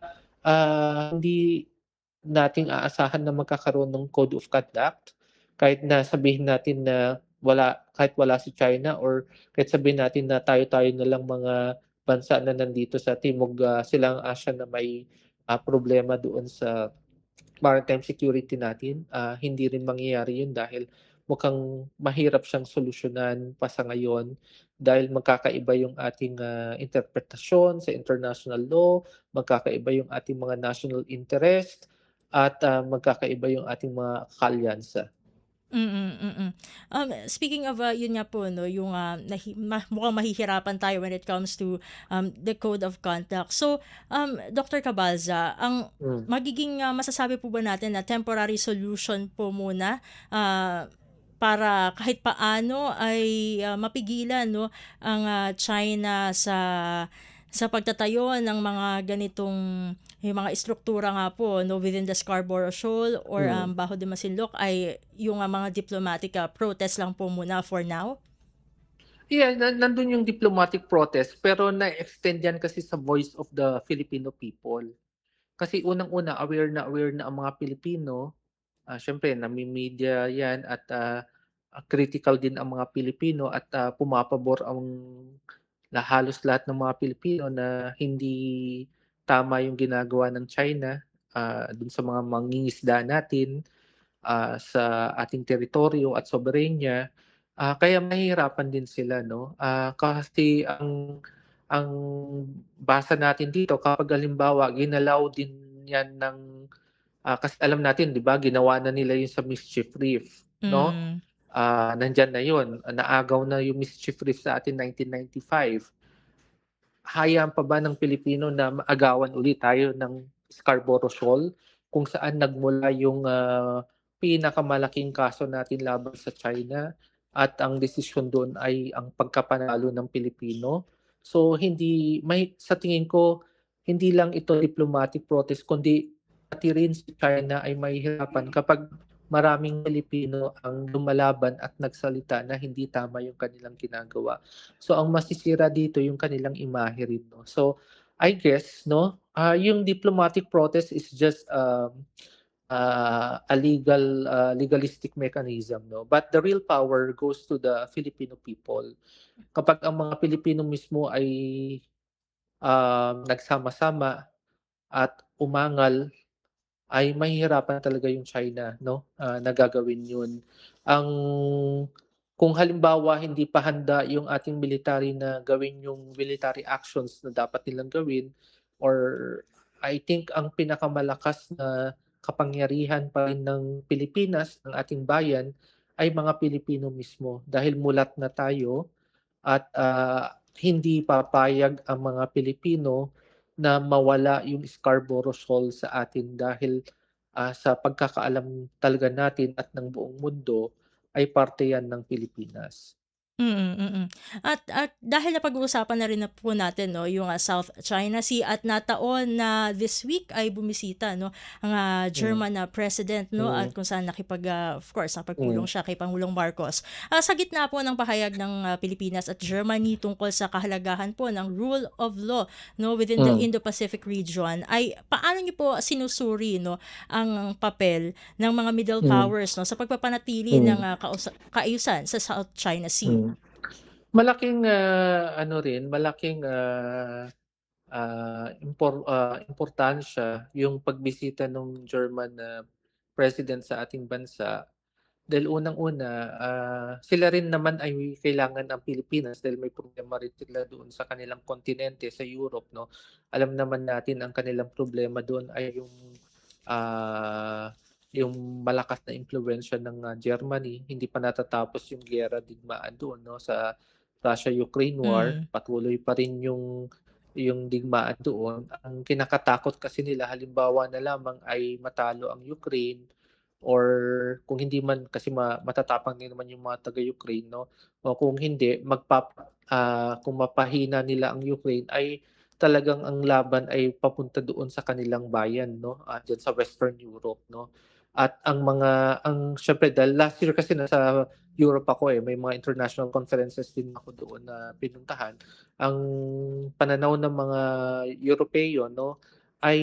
hindi natin aasahan na magkakaroon ng Code of Conduct kahit na sabihin natin na kahit wala si China or kahit sabihin natin na tayo-tayo na lang mga bansa na nandito sa Timog, Silangang Asya na may, problema doon sa maritime security natin. Hindi rin mangyayari yun dahil mukhang mahirap siyang solusyonan pa sa ngayon dahil magkakaiba yung ating, interpretasyon sa international law, magkakaiba yung ating mga national interest at, magkakaiba yung ating mga kaalyansa. Speaking of, yun nga po 'no, yung, mukhang mahihirapan tayo when it comes to, the code of conduct. So, Dr. Cabalza, ang Hmm. magiging, masasabi po ba natin na temporary solution po muna, para kahit paano ay, mapigilan 'no, ang, China sa pagtatayo ng mga ganitong yung mga istruktura nga po 'no, within the Scarborough Shoal or, Hmm. Bajo de Masinloc ay yung, mga diplomatic, protest lang po muna for now? Yeah, nandun yung diplomatic protest pero na-extend yan kasi sa voice of the Filipino people. Kasi unang-una aware na ang mga Pilipino, siyempre nami-media yan at, critical din ang mga Pilipino at, pumapabor ang halos lahat ng mga Pilipino na hindi tama yung ginagawa ng China dun sa mga mangingisda natin sa ating teritoryo at soberenya, kaya mahihirapan din sila, 'no? Kasi ang basa natin dito kapag halimbawa ginalaw din 'yan ng kasi alam natin, 'di ba, ginawa na nila 'yun sa Mischief Reef, 'no? Mm. Nandiyan na 'yun, naagaw na yung Mischief Reef sa atin 1995. Hayaan pa ba ng Pilipino na maagawan ulit tayo ng Scarborough Shoal kung saan nagmula yung pinakamalaking kaso natin laban sa China at ang desisyon doon ay ang pagkapanalo ng Pilipino. So hindi may sa tingin ko hindi lang ito diplomatic protest kundi pati rin si China ay mahihirapan kapag maraming Pilipino ang lumalaban at nagsalita na hindi tama yung kanilang ginagawa. So ang masisira dito yung kanilang imahe rin, 'no. So I guess, 'no, yung diplomatic protest is just a legalistic mechanism, 'no. But the real power goes to the Filipino people. Kapag ang mga Pilipino mismo ay nagsama-sama at umangal ay mahihirapan talaga yung China, 'no, na gagawin 'yun. Ang kung halimbawa hindi pa handa yung ating military na gawin yung military actions na dapat nilang gawin, or I think ang pinakamalakas na kapangyarihan pa rin ng Pilipinas, ng ating bayan, ay mga Pilipino mismo. Dahil mulat na tayo at hindi papayag ang mga Pilipino na mawala yung Scarborough Shoal sa atin dahil sa pagkakaalam talaga natin at ng buong mundo ay parte yan ng Pilipinas. Mm. At dahil napag-uusapan na rin na po natin 'no, yung, South China Sea at nataon na this week ay bumisita 'no, ang, Hmm, German na president 'no, at mm, kung saan of course nakipagpulong hmm, siya kay Pangulong Marcos. Sa gitna po ng pahayag ng, Pilipinas at Germany tungkol sa kahalagahan po ng rule of law 'no, within the hmm, Indo-Pacific region, ay paano niyo po sinusuri 'no, ang papel ng mga middle hmm, powers 'no, sa pagpapanatili ng, hmm, kaayusan sa South China Sea? hmm. Malaking, ano rin, malaking, importansya yung pagbisita ng German na president sa ating bansa. Dahil unang-una, sila rin naman ay kailangan ng Pilipinas dahil may problema rin sila doon sa kanilang kontinente, sa Europe, 'no. Alam naman natin ang kanilang problema doon ay yung malakas na impluwensiya ng, Germany. Hindi pa natatapos yung giyera digmaan doon, 'no, sa Russia-Ukraine war. Hmm. Patuloy pa rin yung digmaan doon. Ang kinakatakot kasi nila halimbawa na lamang ay matalo ang Ukraine, or kung hindi man kasi matatapang din naman yung mga taga-Ukraine, 'no, o kung hindi kung mapahina nila ang Ukraine ay talagang ang laban ay papunta doon sa kanilang bayan, 'no, diyan sa Western Europe, 'no. At ang siyempre dahil last year kasi nasa Europe ako, may mga international conferences din ako doon na pinuntahan. Ang pananaw ng mga Europeo, 'no, ay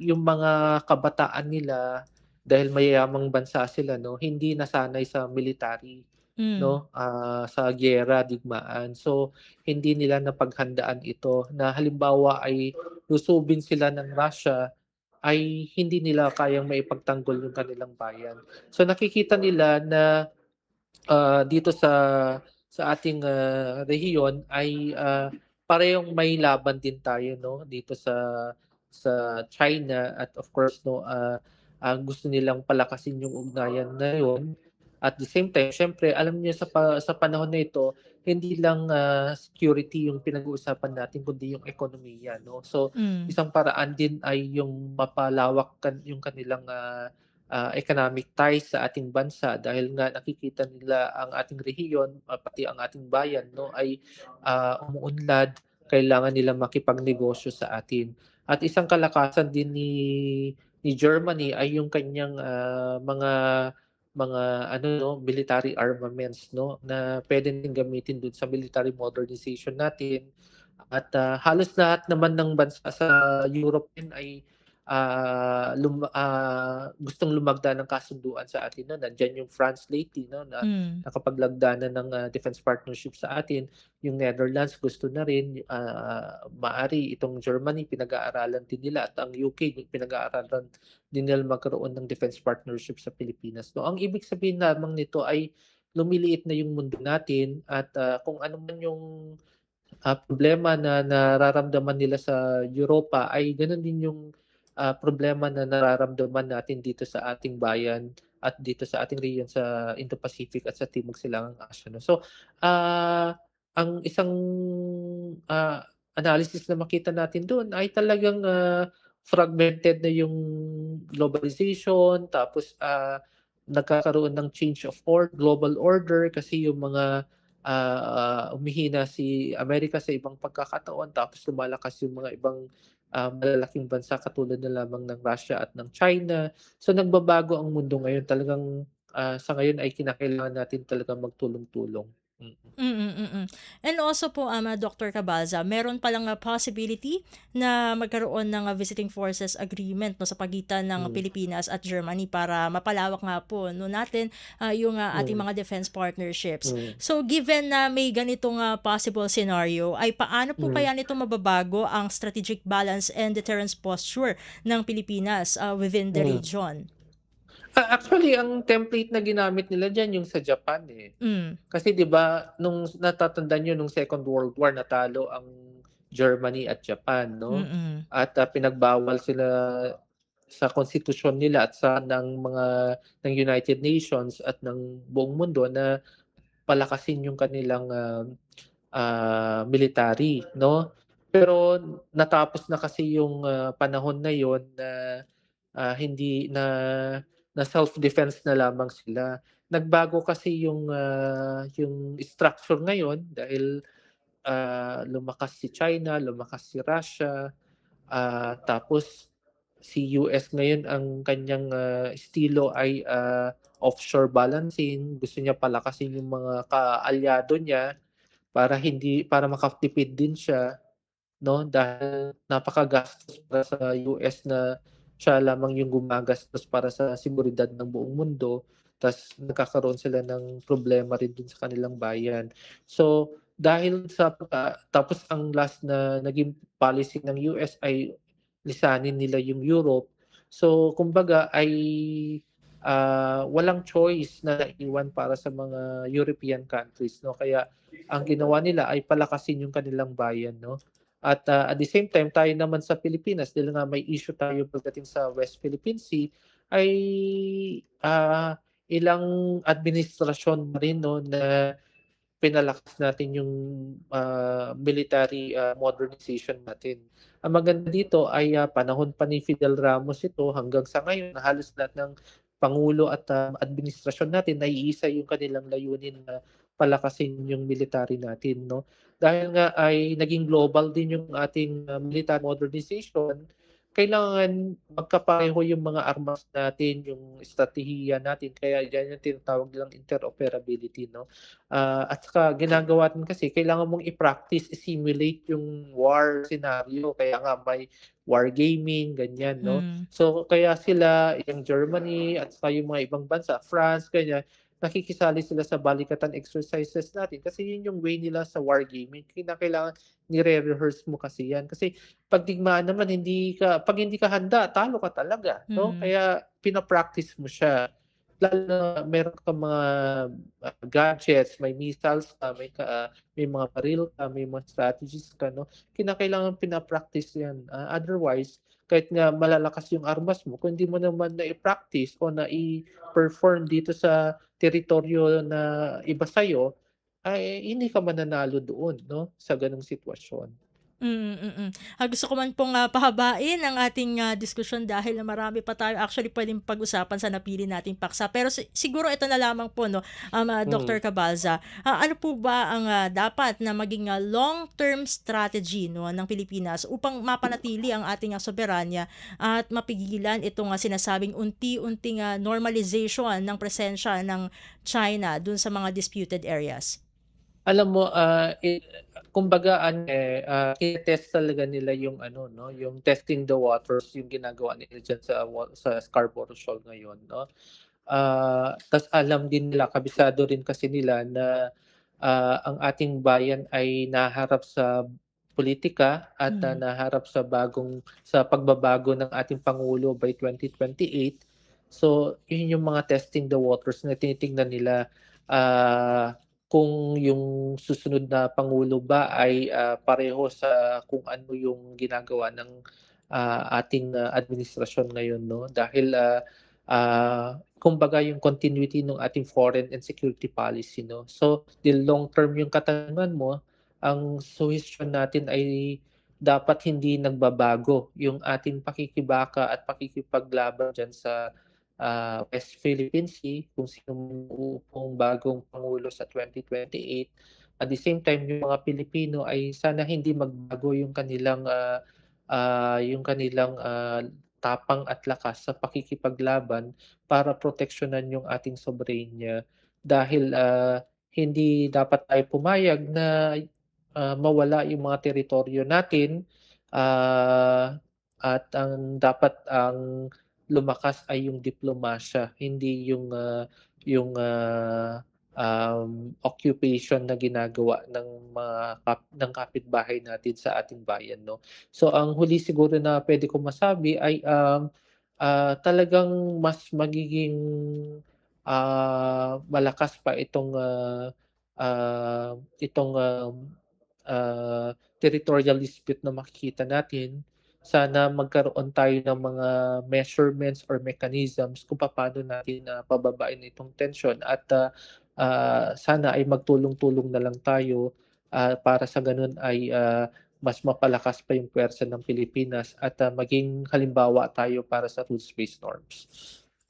yung mga kabataan nila dahil mayayamang bansa sila, 'no, hindi nasanay sa military, Hmm. 'no, sa giyera, digmaan. So, hindi nila napaghandaan ito na halimbawa ay lusubin sila ng Russia, ay hindi nila kayang maipagtanggol yung kanilang bayan. So, nakikita nila na dito sa ating, rehiyon ay, parehong may laban din tayo, 'no, dito sa China at of course, 'no, gusto nilang palakasin yung ugnayan na yun. At the same time siyempre alam niyo sa panahon na ito, hindi lang, security yung pinag-uusapan natin kundi yung ekonomiya, 'no. So, Hmm. isang paraan din ay yung mapalawak yung kanilang, economic ties sa ating bansa dahil nga nakikita nila ang ating rehiyon, pati ang ating bayan, 'no, ay umuunlad, kailangan nilang makipagnegosyo sa atin. At isang kalakasan din ni Germany ay yung kanyang mga ano, 'no, military armaments, 'no, na puwede din gamitin dun sa military modernization natin. At halos lahat naman ng bansa sa Europe din ay gustong lumagda ng kasunduan sa atin, no? Nandiyan yung France lately, no, na Mm. nakapaglagda na ng defense partnership sa atin. Yung Netherlands gusto na rin, maari itong Germany pinag-aaralan din nila, at ang UK pinag-aaralan din nila magkaroon ng defense partnership sa Pilipinas, no? Ang ibig sabihin lamang nito ay lumiliit na yung mundo natin, at kung ano man yung problema na nararamdaman nila sa Europa, ay gano'n din yung problema na nararamdaman natin dito sa ating bayan at dito sa ating rehiyon sa Indo-Pacific at sa Timog Silangang Asya, no. So, ang isang analysis na makita natin do'n ay talagang fragmented na yung globalization, tapos nagkakaroon ng change of global order kasi yung mga humihina si Amerika sa ibang pagkakataon, tapos lumalakas yung mga ibang malalaking bansa katulad na lamang ng Russia at ng China. So nagbabago ang mundo ngayon, talagang sa ngayon ay kinakailangan natin talagang magtulong-tulong. Mm. And also po, Dr. Cabalza, meron palang possibility na magkaroon ng visiting forces agreement, no, sa pagitan ng Hmm. Pilipinas at Germany para mapalawak nga po, no, natin yung ating Hmm. mga defense partnerships. Hmm. So given na may ganitong possible scenario, ay paano po Hmm. kaya nito mababago ang strategic balance and deterrence posture ng Pilipinas within the Hmm. region? Actually, ang template na ginamit nila diyan yung sa Japan, eh. Mm. Kasi 'di ba nung natatandaan niyo nung Second World War, natalo ang Germany at Japan, no? Mm. At pinagbawal sila sa konstitusyon nila at sa ng United Nations at ng buong mundo na palakasin yung kanilang military, no? Pero natapos na kasi yung panahon na yon na hindi na self-defense na lamang sila. Nagbago kasi yung structure ngayon dahil lumakas si China, lumakas si Russia, tapos si US ngayon ang kanyang estilo ay offshore balancing. Gusto niya palakasin yung mga kaalyado niya para makatipid din siya, no, dahil napakagastos para sa US na siya lamang yung gumagastos para sa seguridad ng buong mundo, ta's nagkakaroon sila ng problema rin dun sa kanilang bayan. So, dahil sa tapos ang last na naging policy ng US ay lisanin nila yung Europe. So, kumbaga ay walang choice na naiwan para sa mga European countries, no? Kaya ang ginawa nila ay palakasin yung kanilang bayan, no? At the same time, tayo naman sa Pilipinas, dahil nga may issue tayo pagdating sa West Philippine Sea, ay ilang administrasyon na rin, no, na pinalakas natin yung military modernization natin. Ang maganda dito ay panahon pa ni Fidel Ramos ito hanggang sa ngayon, na halos lahat ng pangulo at administrasyon natin naiisa yung kanilang layunin na palakasin yung military natin, no? Dahil nga ay naging global din yung ating military modernization, kailangan magkapareho yung mga armas natin, yung estratehiya natin, kaya yan yung tinatawag nilang interoperability, no? At saka ginagawa din kasi kailangan mong i-practice, i-simulate yung war scenario, kaya nga may war gaming, ganyan, no? Mm. So kaya sila, yung Germany at saka yung mga ibang bansa, France, ganyan, nakikisali sila sa balikatan exercises natin kasi yun yung way nila sa war gaming. Kailangan nire-rehearse mo kasi yan. Kasi pag digmaan naman, pag hindi ka handa, talo ka talaga, no? Mm. Kaya pina-practice mo siya. Lalo na meron ka mga gadgets, may missiles ka, may mga baril ka, may mga strategies ka, no? Kinakailangan pina-practice yan. Otherwise, kahit nga malalakas yung armas mo, kung hindi mo naman na-i-practice o na-i-perform dito sa teritoryo na iba sa'yo, ay hindi ka mananalo doon, no, sa gano'ng sitwasyon. Gusto ko man pong pahabain ang ating diskusyon dahil na marami pa tayo actually puwedeng pag-usapan sa napili nating paksa. Pero siguro ito na lamang po, no, Dr. Cabalza. Ano po ba ang dapat na maging long-term strategy, no, ng Pilipinas upang mapanatili ang ating soberanya at mapigilan itong sinasabing unti-unting normalization ng presensya ng China dun sa mga disputed areas? Alam mo, kumbaga tinetest talaga nila yung yung testing the waters yung ginagawa nila diyan sa Scarborough Shoal ngayon, no. Tas alam din nila, kabisado rin kasi nila na ang ating bayan ay naharap sa politika at naharap sa pagbabago ng ating pangulo by 2028. So, yun yung mga testing the waters na tinitingnan nila kung yung susunod na pangulo ba ay pareho sa kung ano yung ginagawa ng ating administrasyon ngayon, no? Dahil kumbaga yung continuity ng ating foreign and security policy, no? So, the long term yung katanungan mo, ang suhestyon natin ay dapat hindi nagbabago yung ating pakikibaka at pakikipaglaban dyan sa West Philippine Sea, kung sino upong bagong pangulo sa 2028. At the same time, yung mga Pilipino ay sana hindi magbago yung kanilang tapang at lakas sa pakikipaglaban para proteksyonan yung ating soberanya, dahil hindi dapat tayo pumayag na mawala yung mga teritoryo natin, at ang dapat ang lumakas ay yung diplomasya, hindi yung occupation na ginagawa ng kapitbahay natin sa ating bayan, no. So ang huli siguro na pwede kong masabi ay talagang mas magiging malakas pa itong territorial dispute na makikita natin. Sana magkaroon tayo ng mga measurements or mechanisms kung paano natin pababain itong tension, at sana ay magtulong-tulong na lang tayo para sa ganun ay mas mapalakas pa yung puwersa ng Pilipinas at maging halimbawa tayo para sa rules-based norms.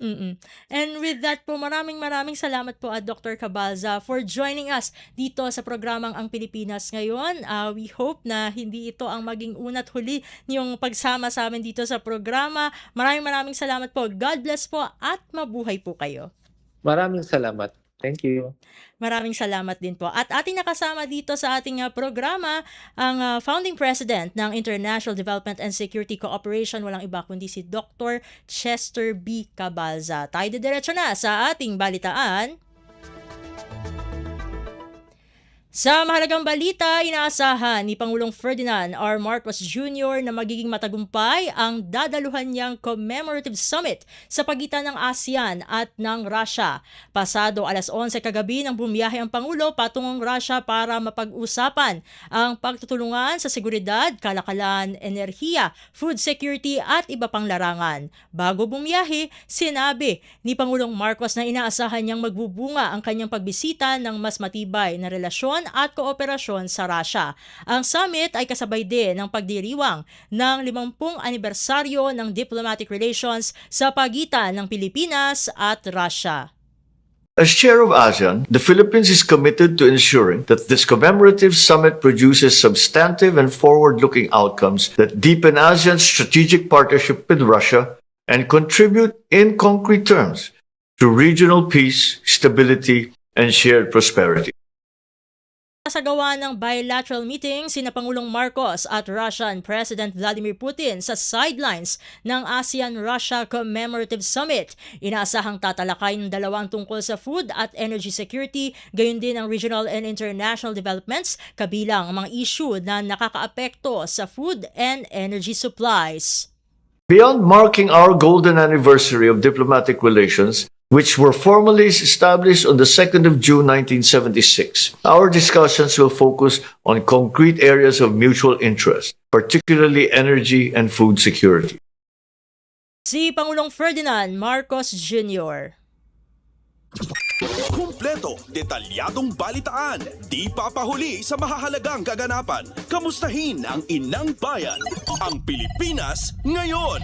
And with that po, maraming salamat po Dr. Cabalza for joining us dito sa programang Ang Pilipinas Ngayon. We hope na hindi ito ang maging una't huli niyong pagsama sa amin dito sa programa. Maraming salamat po. God bless po at mabuhay po kayo. Maraming salamat. Thank you. Maraming salamat din po. At ating nakasama dito sa ating programa ang founding president ng International Development and Security Cooperation, walang iba kundi si Dr. Chester B. Cabalza. Tayo diretso na sa ating balitaan. Sa mahalagang balita, inaasahan ni Pangulong Ferdinand R. Marcos Jr. na magiging matagumpay ang dadaluhan niyang commemorative summit sa pagitan ng ASEAN at ng Russia. Pasado alas 11 kagabi nang bumiyahe ang Pangulo patungong Russia para mapag-usapan ang pagtutulungan sa seguridad, kalakalan, enerhiya, food security at iba pang larangan. Bago bumiyahe, sinabi ni Pangulong Marcos na inaasahan niyang magbubunga ang kanyang pagbisita ng mas matibay na relasyon at kooperasyon sa Russia. Ang summit ay kasabay din ng pagdiriwang ng 50 anibersaryo ng diplomatic relations sa pagitan ng Pilipinas at Russia. As chair of ASEAN, the Philippines is committed to ensuring that this commemorative summit produces substantive and forward-looking outcomes that deepen ASEAN's strategic partnership with Russia and contribute in concrete terms to regional peace, stability, and shared prosperity. Sa gawa ng bilateral meeting sina Pangulong Marcos at Russian President Vladimir Putin sa sidelines ng ASEAN-Russia Commemorative Summit. Inaasahang tatalakay ng dalawang tungkol sa food at energy security, gayon din ang regional and international developments, kabilang ang mga issue na nakakaapekto sa food and energy supplies. Beyond marking our golden anniversary of diplomatic relations, which were formally established on the 2nd of June 1976. Our discussions will focus on concrete areas of mutual interest, particularly energy and food security. Si Pangulong Ferdinand Marcos Jr. Kumpleto, detalyadong balitaan, di papahuli sa mahahalagang kaganapan. Kamustahin ang inang bayan, ang Pilipinas ngayon.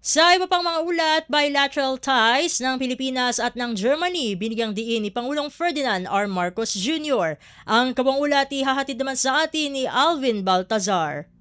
Sa iba pang mga ulat, bilateral ties ng Pilipinas at ng Germany binigyang diin ni Pangulong Ferdinand R. Marcos Jr. Ang kabang ulat ihahatid naman sa atin ni Alvin Baltazar.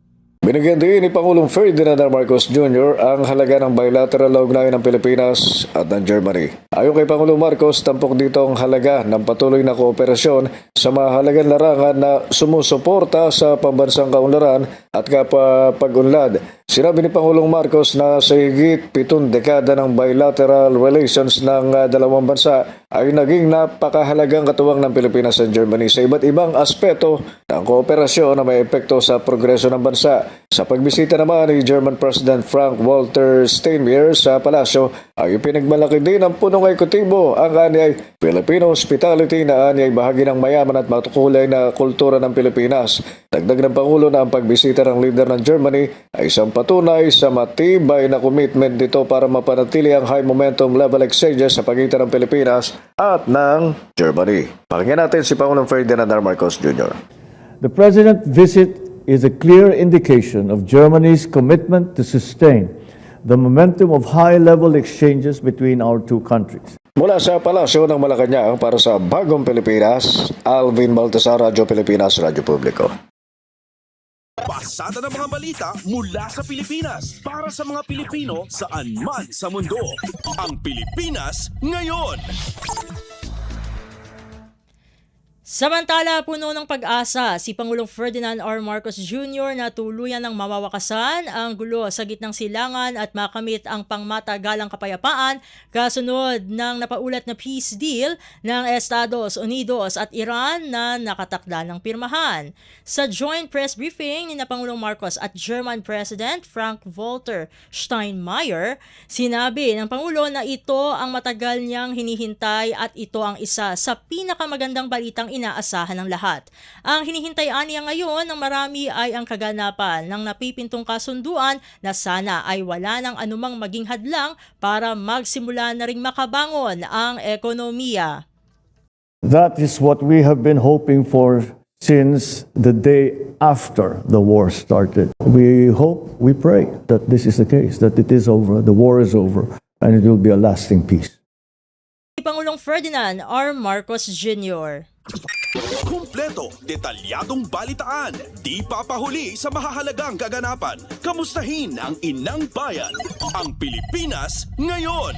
Binigyan din ni Pangulong Ferdinand R. Marcos Jr. ang halaga ng bilateral na ugnayan ng Pilipinas at ng Germany. Ayon kay Pangulong Marcos, tampok dito ang halaga ng patuloy na kooperasyon sa mahalagang larangan na sumusuporta sa pambansang kaunlaran at kapag-unlad. Sinabi ni Pangulong Marcos na sa higit 7 dekada ng bilateral relations ng dalawang bansa ay naging napakahalagang katuwang ng Pilipinas at Germany sa iba't ibang aspeto ng kooperasyon na may epekto sa progreso ng bansa. Sa pagbisita naman ni German President Frank-Walter Steinmeier sa palasyo ay pinagmalaki din ng punong ekutibo ang anyay Filipino hospitality na anyay bahagi ng mayaman at matukulay na kultura ng Pilipinas. Dagdag ng Pangulo na ang pagbisita ng leader ng Germany ay isang patunay sa matibay na commitment nito para mapanatili ang high momentum level exchanges sa pagitan ng Pilipinas at ng Germany. Pakinggan natin si Pangulong Ferdinand R. Marcos Jr. The President's visit is a clear indication of Germany's commitment to sustain the momentum of high-level exchanges between our two countries. Mula sa Palasyo ng Malacanang para sa Bagong Pilipinas, Alvin Baltasar, Radyo Pilipinas, Radyo Publiko. Pasada ng mga balita mula sa Pilipinas para sa mga Pilipino saan man sa mundo. Ang Pilipinas ngayon. Samantala, puno ng pag-asa si Pangulong Ferdinand R. Marcos Jr. na tuluyan ng mawawakasan ang gulo sa gitnang silangan at makamit ang pangmatagalang kapayapaan kasunod ng napaulat na peace deal ng Estados Unidos at Iran na nakatakda ng pirmahan. Sa joint press briefing ni Pangulong Marcos at German President Frank-Walter Steinmeier, sinabi ng Pangulo na ito ang matagal niyang hinihintay at ito ang isa sa pinakamagandang balitang inaasahan ng lahat. Ang hinihintay-an niya ngayon ng marami ay ang kaganapan ng napipintong kasunduan na sana ay wala ng anumang maging hadlang para magsimula na ring makabangon ang ekonomiya. That is what we have been hoping for since the day after the war started. We hope, we pray that this is the case, that it is over, the war is over, and it will be a lasting peace. Pangulong Ferdinand R. Marcos Jr. Kumpleto, detalyadong balitaan, di papahuli sa mahahalagang kaganapan. Kamustahin ang inang bayan, ang Pilipinas ngayon.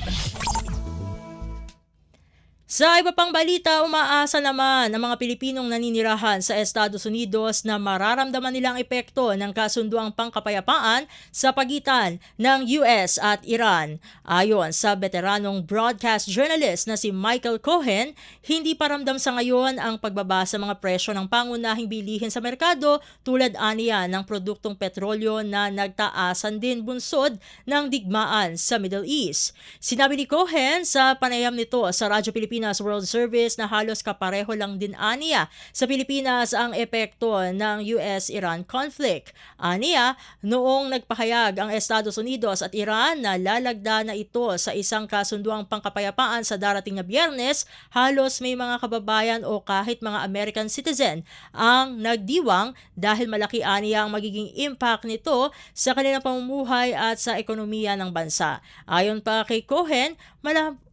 Sa iba pang balita, umaasa naman ang mga Pilipinong naninirahan sa Estados Unidos na mararamdaman nilang epekto ng kasunduang pangkapayapaan sa pagitan ng US at Iran. Ayon sa veteranong broadcast journalist na si Michael Cohen, hindi pa ramdam sa ngayon ang pagbaba sa mga presyo ng pangunahing bilihin sa merkado tulad aniya ng produktong petrolyo na nagtaasan din bunsod ng digmaan sa Middle East. Sinabi ni Cohen sa panayam nito sa Radyo Pilipinas World Service na halos kapareho lang din aniya sa Pilipinas ang epekto ng US-Iran conflict. Aniya, noong nagpahayag ang Estados Unidos at Iran na lalagda na ito sa isang kasunduang pangkapayapaan sa darating na Biyernes, halos may mga kababayan o kahit mga American citizen ang nagdiwang dahil malaki aniya ang magiging impact nito sa kanilang pamumuhay at sa ekonomiya ng bansa. Ayon pa kay Cohen,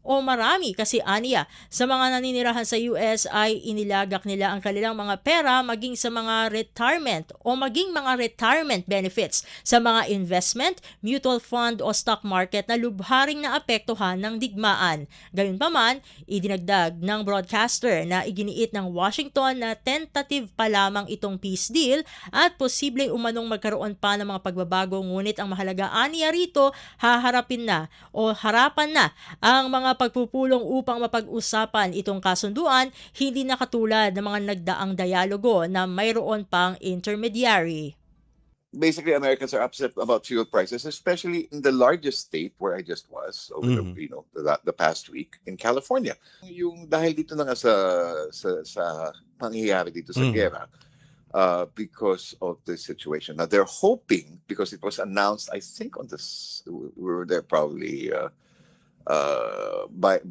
marami kasi aniya sa mga naninirahan sa US ay inilagak nila ang kanilang mga pera maging sa mga retirement o maging mga retirement benefits sa mga investment, mutual fund o stock market na lubharing naapektuhan ng digmaan. Gayunpaman, idinagdag ng broadcaster na iginiit ng Washington na tentative pa lamang itong peace deal at posibleng umanong magkaroon pa ng mga pagbabago, ngunit ang mahalaga aniya rito, harapan na ang mga pagpupulong upang mapag-usapan itong kasunduan, hindi na katulad ng mga nagdaang dialogo na mayroon pang intermediary. Basically, Americans are upset about fuel prices, especially in the largest state where I just was over the past week in California. Yung dahil dito na nga sa pangyayari dito sa gera, because of this situation. Now they're hoping, because it was announced, I think on this, we were there probably by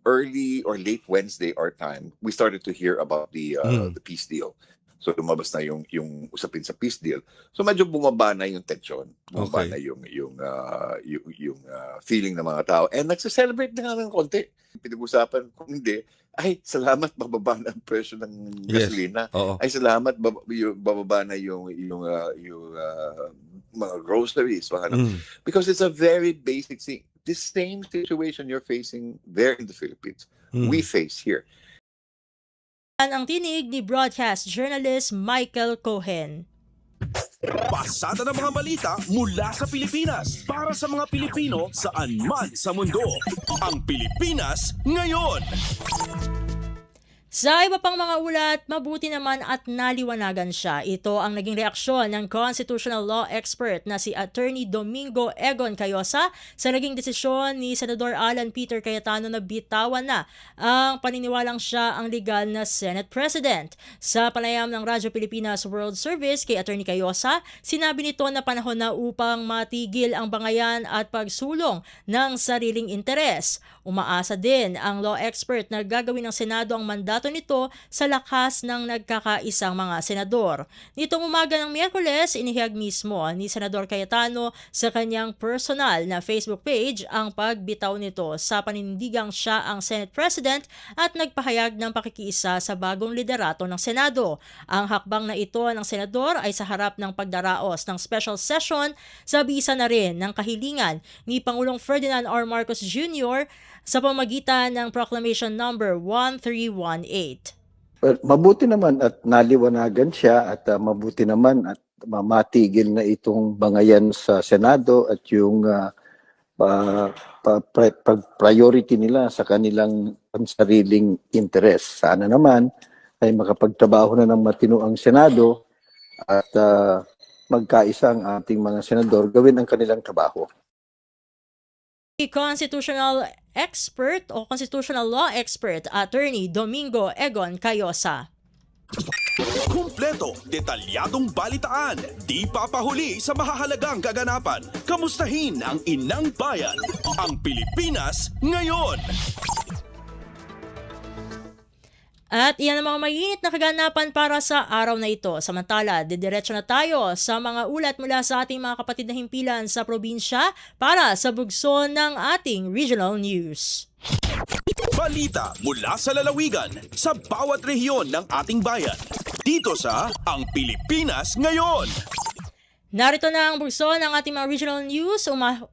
early or late Wednesday our time, we started to hear about the peace deal. So lumabas na yung usapin sa peace deal. So medyo bumaba na yung tension, bumaba na yung feeling ng mga tao, and nagse-celebrate na nga ng konti. Pinag-usapan kung hindi, ay salamat bababa na ang presyo ng gasolina. Ay salamat bababa na yung mga groceries, because it's a very basic thing. the same situation you're facing there in the Philippines, we face here. Ang tinig ni broadcast journalist Michael Cohen. Pasada ng mga balita mula sa Pilipinas para sa mga Pilipino saan man sa mundo. Ang Pilipinas ngayon. Sa iba pang mga ulat, mabuti naman at naliwanagan siya. Ito ang naging reaksyon ng constitutional law expert na si Attorney Domingo Egon Cayosa sa naging desisyon ni Senador Alan Peter Cayetano na bitawan na ang paniniwalang siya ang legal na Senate President. Sa panayam ng Radyo Pilipinas World Service kay Attorney Cayosa, sinabi nito na panahon na upang matigil ang bangayan at pagsulong ng sariling interes. Umaasa din ang law expert na gagawin ng Senado ang mandato nito sa lakas ng nagkakaisang mga senador. Nitong umaga ng Miyerkules, inihayag mismo ni Senador Cayetano sa kanyang personal na Facebook page ang pagbitaw nito sa paninindigang siya ang Senate President at nagpahayag ng pakikiisa sa bagong liderato ng Senado. Ang hakbang na ito ng senador ay sa harap ng pagdaraos ng special session sa bisa na rin ng kahilingan ni Pangulong Ferdinand R. Marcos Jr. sa pamagitan ng Proclamation Number 1318. Well, mabuti naman at naliwanagan siya at mabuti naman at matigil na itong bangayan sa Senado at yung priority nila sa kanilang sariling interes. Sana naman ay makapagtrabaho na ng matino ang Senado at magkaisa ang ating mga senador gawin ang kanilang trabaho. Constitutional expert o constitutional law expert Attorney Domingo Egon Cayosa. Kumpleto, detalyadong balitaan, di papahuli sa mahahalagang kaganapan. Kamustahin ang inang bayan, ang Pilipinas ngayon. At iyan ang mga mainit na kaganapan para sa araw na ito. Samantala, didiretso na tayo sa mga ulat mula sa ating mga kapatid na himpilan sa probinsya para sa bugso ng ating regional news. Balita mula sa lalawigan sa bawat rehiyon ng ating bayan. Dito sa Ang Pilipinas Ngayon. Narito na ang bugso ng ating mga regional news.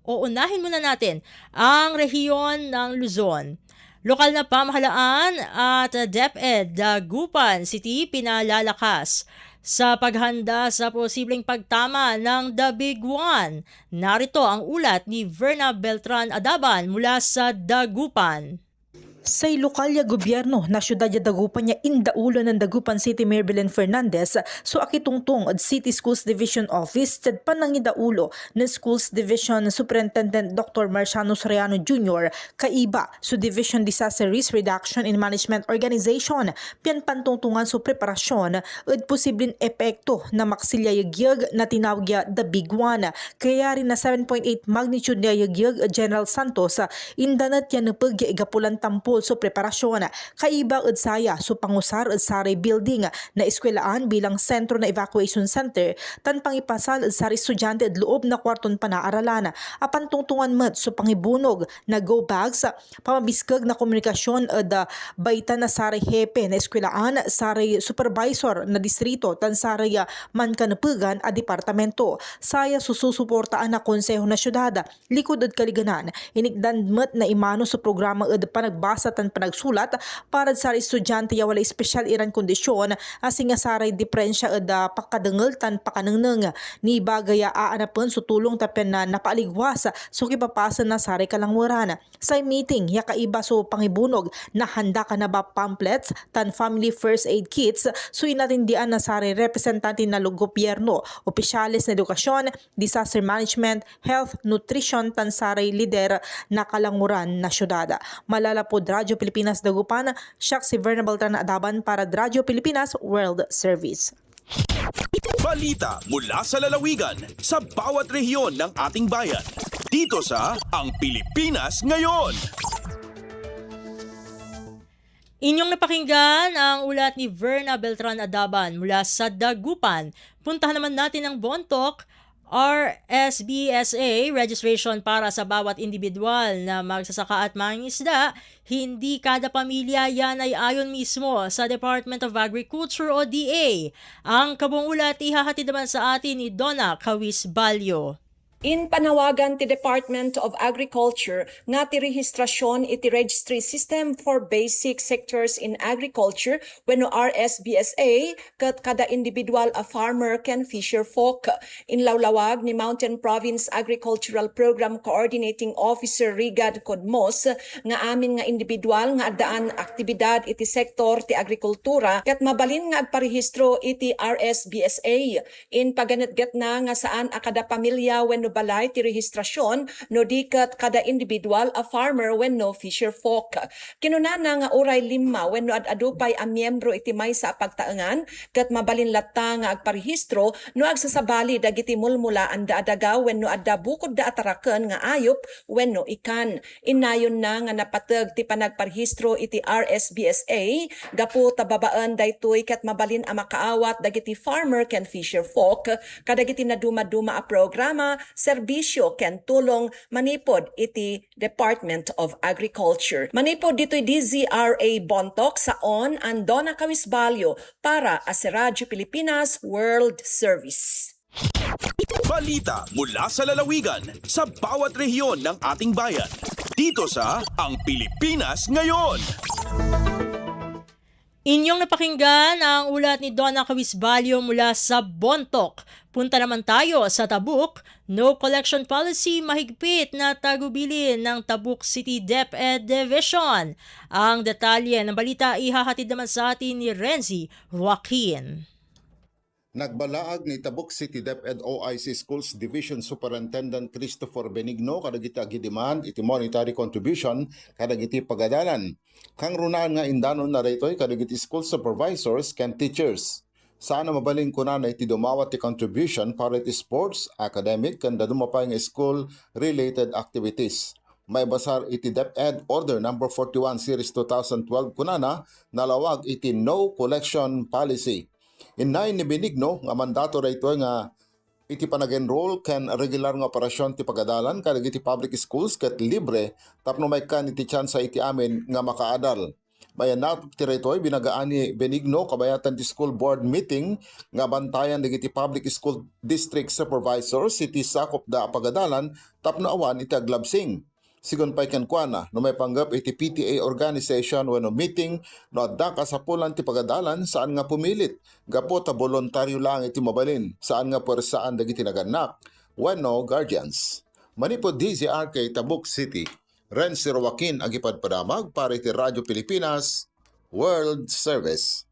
Uunahin muna natin ang rehiyon ng Luzon. Lokal na pamahalaan at DepEd Dagupan City pinalalakas sa paghanda sa posibleng pagtama ng The Big One. Narito ang ulat ni Verna Beltran Adaban mula sa Dagupan. Sa lokal ya gobyerno na syudad ya Dagupan niya indaulo ng Dagupan City Mayor Belen Fernandez so akitungtong at City Schools Division Office tad panang idaulo ng Schools Division Superintendent Dr. Marciano Soriano Jr. kaiba so Division Disaster Risk Reduction and Management Organization pian pantungtungan so preparasyon at posibleng epekto na maksilya yagyag na tinawag ya The Big One kaya rin na 7.8 magnitude na yagyag General Santos indanat ya napag ya igapulan tampo so preparasyon kaiba at saya so pangusar at saray building na eskwelaan bilang sentro na evacuation center tan pangipasal at saray estudyante at loob na kwarton panaaralan apan tungtungan mat so pangibunog na go bags pamabiskag na komunikasyon at baita na saray hepe na eskwelaan saray supervisor na distrito tan saray mankanapugan a departamento saya sususuportaan na konseho na syudad likod at kaliganan inikdan mat na imano sa programa at panagbasa tan panagsulat para sa estudyante ya wala espesyal iran kondisyon asing nga saray diferensya ed pakadengal tan pakanengneng ni bagaya aanapen so tulong tapen na napaaligwas so kipapasa na saray kalangwaran sa meeting ya kaiba so pangibunog na handa ka na ba pamphlets tan family first aid kits so inatindian na saray representante na gobyerno opisyales na edukasyon disaster management health nutrition tan saray lider na kalanguran na syudad malalapod Radyo Pilipinas Dagupan, siya si Verna Beltran Adaban para Radyo Pilipinas World Service. Balita mula sa lalawigan sa bawat rehiyon ng ating bayan. Dito sa Ang Pilipinas Ngayon. Inyong napakinggan ang ulat ni Verna Beltran Adaban mula sa Dagupan. Puntahan naman natin ang Bontoc. RSBSA registration para sa bawat individual na magsasaka at mangingisda, hindi kada pamilya yan ay ayon mismo sa Department of Agriculture o DA. Ang kabuong ulat ihahatid naman sa atin ni Donna Kawis Balyo. In panawagan ti Department of Agriculture nga ti rehistrasyon iti registry system for basic sectors in agriculture wenno RSBSA ket kada individual a farmer can fisher folk. Inlawlawag ni Mountain Province Agricultural Program Coordinating Officer Rigad Codmos nga amin nga individual nga addaan aktibidad iti sektor ti agrikultura ket mabalin nga agparehistro iti RSBSA. In paganetget na nga saan a kada pamilya wenno balay ti rehistrasyon no diket kada individual a farmer wenno fisher folk. Kinunana nga uray 5 wenno adupay a miyembro iti maysa a pagtaengan ket mabalin latta nga agparehistro no agsasabali dagiti mulmula anda adaga wenno adda bukod da ataraken nga ayop wenno ikan. Inayon na nga napateg ti panagparehistro iti RSBSA gapu tababaan daytoy ket mabalin a makaawat dagiti farmer ken fisher folk kadagiti naduma-duma a programa serbisyo ken tulong manipod iti Department of Agriculture. Manipod dito'y DZRA Bontok saon ang Donna Cawisbalyo para sa Radyo Pilipinas World Service. Balita mula sa lalawigan sa bawat rehiyon ng ating bayan. Dito sa Ang Pilipinas Ngayon. Inyong napakinggan ang ulat ni Donna Cawisbalyo mula sa Bontok. Punta naman tayo sa Tabuk. No collection policy, mahigpit na tagubilin ng Tabuk City DepEd Division. Ang detalye ng balita ihahatid naman sa atin ni Renzi Joaquin. Nagbalaag ni Tabuk City DepEd OIC Schools Division Superintendent Christopher Benigno kadagiti agidemand iti monetary contribution kadagiti pagadalan. Kang runaan nga indanon na retoy kadagiti school supervisors ken teachers. Sana mabaling kunan iti dumawat ti contribution para iti sports, academic ken dadumapay nga school related activities. May basar iti DepEd Order No. 41 Series 2012 kunana nalawag iti no collection policy. Inay ni Benigno nga mandato rayto nga iti panag-enroll ken regular nga operasyon ti pagadalan kadagiti public schools ket libre tapno may kan iti tsansa iti amin nga makaadal. Mayanap ti raytoy binagaan ni Benigno kabayatan ti school board meeting nga bantayan dagiti public school district supervisors iti sakop da pagadalan tapno awan iti aglabsing. Sigon pay kenkwana no may panggap iti PTA organization wenno meeting no adda kasapulan ti pagadalan saan nga pumilit gapo ta voluntaryo lang iti mabalin saan nga puwersaan dagiti naganak wenno guardians. Manipod DZRK Tabuk City, Renzi Joaquin agipadpadamag para iti Radyo Pilipinas World Service.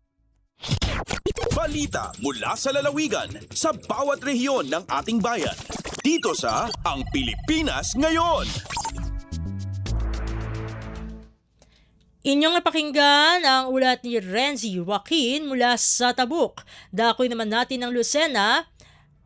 Balita mula sa lalawigan sa bawat rehiyon ng ating bayan. Dito sa Ang Pilipinas Ngayon. Inyong napakinggan ang ulat ni Renzi Joaquin mula sa Tabuk. Dakoy naman natin ng Lucena.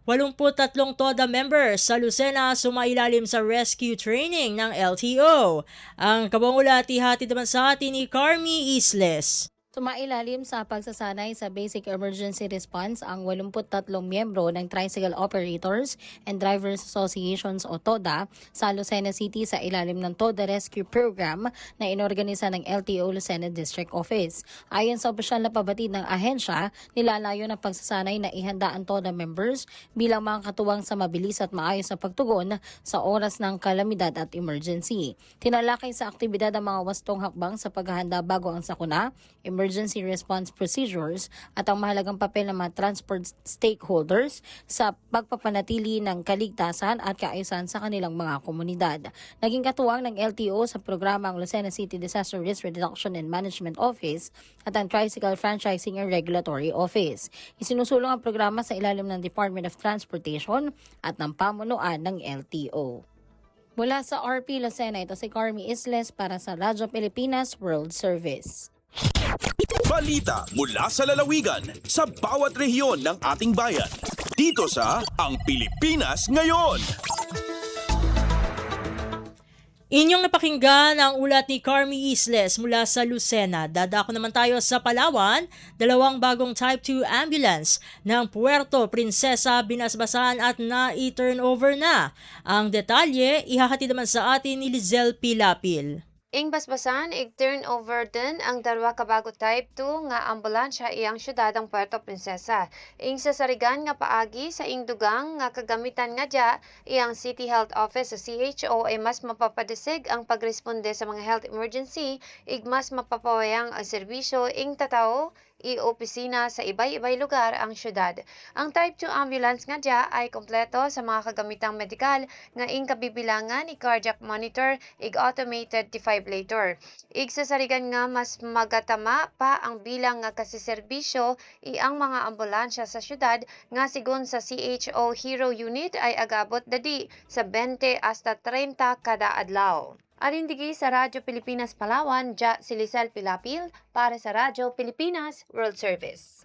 83 TODA members sa Lucena sumailalim sa rescue training ng LTO. Ang kabang ulat ihatid naman sa atin ni Carmi Isles. Sumailalim sa pagsasanay sa Basic Emergency Response ang 83 miyembro ng Tricycle Operators and Drivers Associations o TODA sa Lucena City sa ilalim ng TODA Rescue Program na inorganisa ng LTO Lucena District Office. Ayon sa opisyal na pabatid ng ahensya, nilalayo ng pagsasanay na ihanda ang TODA members bilang mga katuwang sa mabilis at maayos na pagtugon sa oras ng kalamidad at emergency. Tinalakay sa aktibidad ang mga wastong hakbang sa paghahanda bago ang sakuna, emergency response procedures at ang mahalagang papel ng mga transport stakeholders sa pagpapanatili ng kaligtasan at kaayusan sa kanilang mga komunidad. Naging katuwang ng LTO sa programa ang Lucena City Disaster Risk Reduction and Management Office at ang Tricycle Franchising and Regulatory Office. Isinusulong ang programa sa ilalim ng Department of Transportation at ng pamunuan ng LTO. Mula sa RP Lucena, ito si Carmi Isles para sa Radyo Pilipinas World Service. Balita mula sa lalawigan sa bawat rehiyon ng ating bayan. Dito sa Ang Pilipinas Ngayon. Inyong napakinggan ang ulat ni Carmi Isles mula sa Lucena. Dadako naman tayo sa Palawan. 2 bagong Type 2 ambulance ng Puerto Princesa binasbasan at na-turnover na. Ang detalye, ihahatid naman sa atin ni Lizelle Pilapil. Ing basbasan, turnover din ang darwa kabago type 2 nga ambulansya iyang syudad ang Puerto Princesa. Ing sasarigan nga paagi sa ing dugang nga kagamitan nga dya, iyang City Health Office sa CHO ay mas mapapadisig ang pagresponde sa mga health emergency, ig mas mapapawayang ang serbisyo ing tatao i-opisina sa ibay-ibay lugar ang syudad. Ang Type 2 ambulance nga dya ay kompleto sa mga kagamitang medikal nga ing kabibilangan i cardiac monitor, ig automated defibrillator. Ig sasarigan nga mas magatama pa ang bilang nga kasiserbisyo ang mga ambulansya sa syudad nga sigon sa CHO Hero Unit ay agabot dadi sa 20 hasta 30 kada adlaw. Arindigi sa Radyo Pilipinas Palawan, dya si Lisel Pilapil para sa Radyo Pilipinas World Service.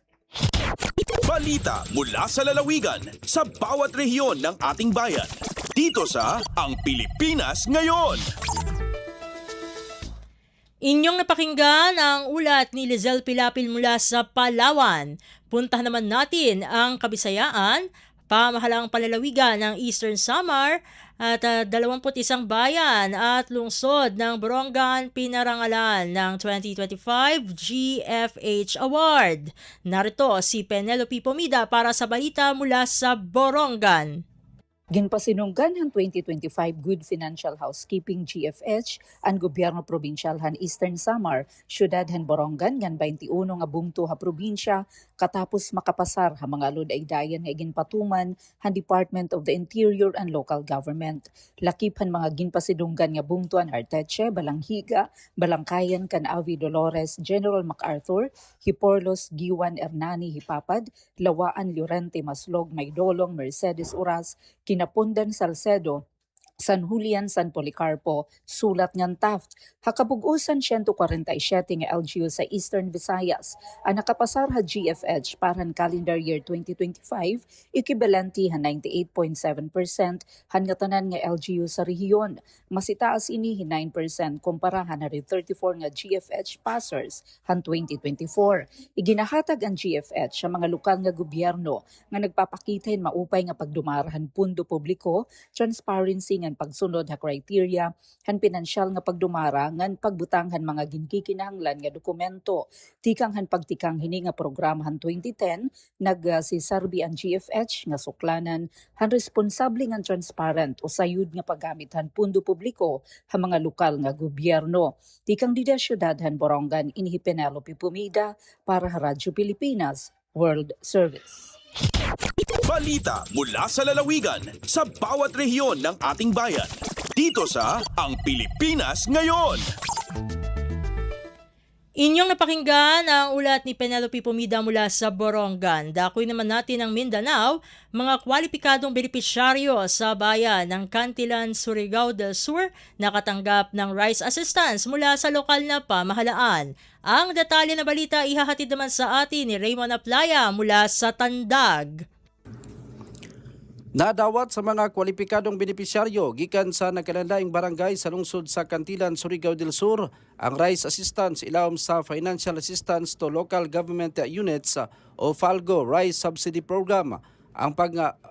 Balita mula sa lalawigan sa bawat rehiyon ng ating bayan. Dito sa Ang Pilipinas Ngayon. Inyong napakinggan ang ulat ni Lizel Pilapil mula sa Palawan. Puntahan naman natin ang Kabisayaan, pamahalaang palalawigan ng Eastern Samar at 21 bayan at lungsod ng Borongan pinarangalan ng 2025 GFH Award. Narito si Penelope Pomida para sa balita mula sa Borongan. Ginpasinunggan ang 2025 Good Financial Housekeeping GFH ang gobyerno probinsyal han Eastern Samar, syudad han Borongan ngan 21 nga bungto ha probinsya katapos makapasar ha mga lod-aydayan nga ginpatuman han Department of the Interior and Local Government. Lakip han mga ginpasinunggan nga bungtuan Arteche, Balanghiga, Balangkayan, Canavi, Dolores, General MacArthur, Hiporlos, Giwan, Hernani, Hipapad, Lawaan, Llorente, Maslog, Maydolong, Mercedes Uras, Kinapundan, Salcedo, San Julian, San Policarpo, Sulat ngan Taft, hakabugusan 147 nga LGU sa Eastern Visayas, ang nakapasar ha GFH paran calendar year 2025, equivalente ha 98.7% han nga tanan nga LGU sa rehiyon. Masitaas ini 9% kumpara ha na 34 nga GFH passers han 2024. Iginahatag ang GFH sa mga lokal nga gobyerno nga nagpapakita maupay nga pagdumarahan pundo publiko, transparency nga pagsunod ha criteria, han pinansyal nga pagdumara ngan pagbutang han mga ginkikinahanglan nga dokumento. Tikang han pagtikang hini nga programa han 2010 nagsisarbi ang GFH nga suklanan han responsable nga transparent o sayud nga paggamit han pundo publiko ha mga lokal nga gobyerno. Tikang dida syudad han Borongan inhi Penelope Pumida para sa Radyo Pilipinas World Service. Balita mula sa lalawigan sa bawat rehiyon ng ating bayan. Dito sa Ang Pilipinas Ngayon. Inyong napakinggan ang ulat ni Penelope Pomida mula sa Borongan. Dakoy naman natin ang Mindanao, mga kwalipikadong benepisyaryo sa bayan ng Cantilan, Surigao del Sur nakatanggap ng rice assistance mula sa lokal na pamahalaan. Ang detalye na balita ihahatid naman sa atin ni Raymond Aplaya mula sa Tandag. Nadawat sa mga kwalipikadong benepisyaryo gikan sa nagkalandaing barangay sa lungsod sa Cantilan, Surigao del Sur ang rice assistance ilawom sa Financial Assistance to Local Government Units o FALGO Rice Subsidy Program. Ang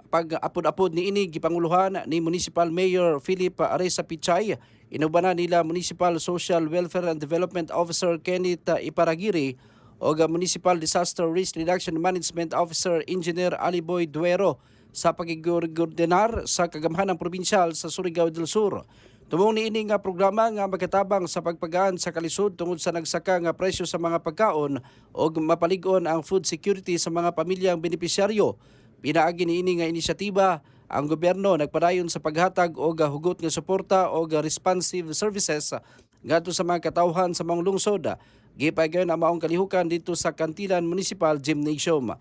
pag-apod-apod ni ini gipanguluhan ni Municipal Mayor Philip Aresa Pichay, inubana nila Municipal Social Welfare and Development Officer Kenneth Iparagiri o Municipal Disaster Risk Reduction Management Officer Engineer Aliboy Duero sa pagigordinar sa kagamhanang probinsyal sa Surigao del Sur. Tumong niini nga programa nga magkatabang sa pagpagaan sa kalisod tungod sa nagsaka nga presyo sa mga pagkaon o mapalig-on ang food security sa mga pamilyang benepisyaryo. Pinaagi niini nga inisyatiba ang gobyerno nagpadayon sa paghatag og hugot nga suporta o responsive services ngadto sa mga katawhan sa mga lungsod. Gipagayon ang maong kalihukan dito sa Cantilan Municipal Gymnasium.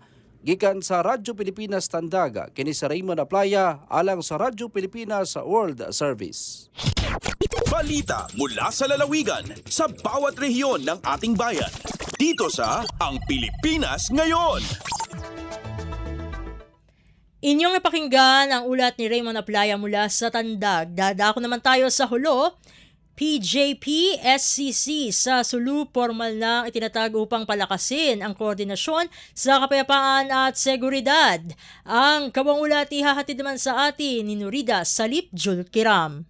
Gikan sa Radyo Pilipinas Tandag, kini sa Raymond Aplaya, alang sa Radyo Pilipinas World Service. Balita mula sa lalawigan sa bawat rehiyon ng ating bayan. Dito sa Ang Pilipinas Ngayon. Inyong napakinggan ang ulat ni Raymond Aplaya mula sa Tandag. Dadako naman tayo sa Hulo. PJP, SCC sa Sulu formal na itinatag upang palakasin ang koordinasyon sa kapayapaan at seguridad. Ang kawang ulat ihahatid naman sa atin ni Nurida Salip Julkiram.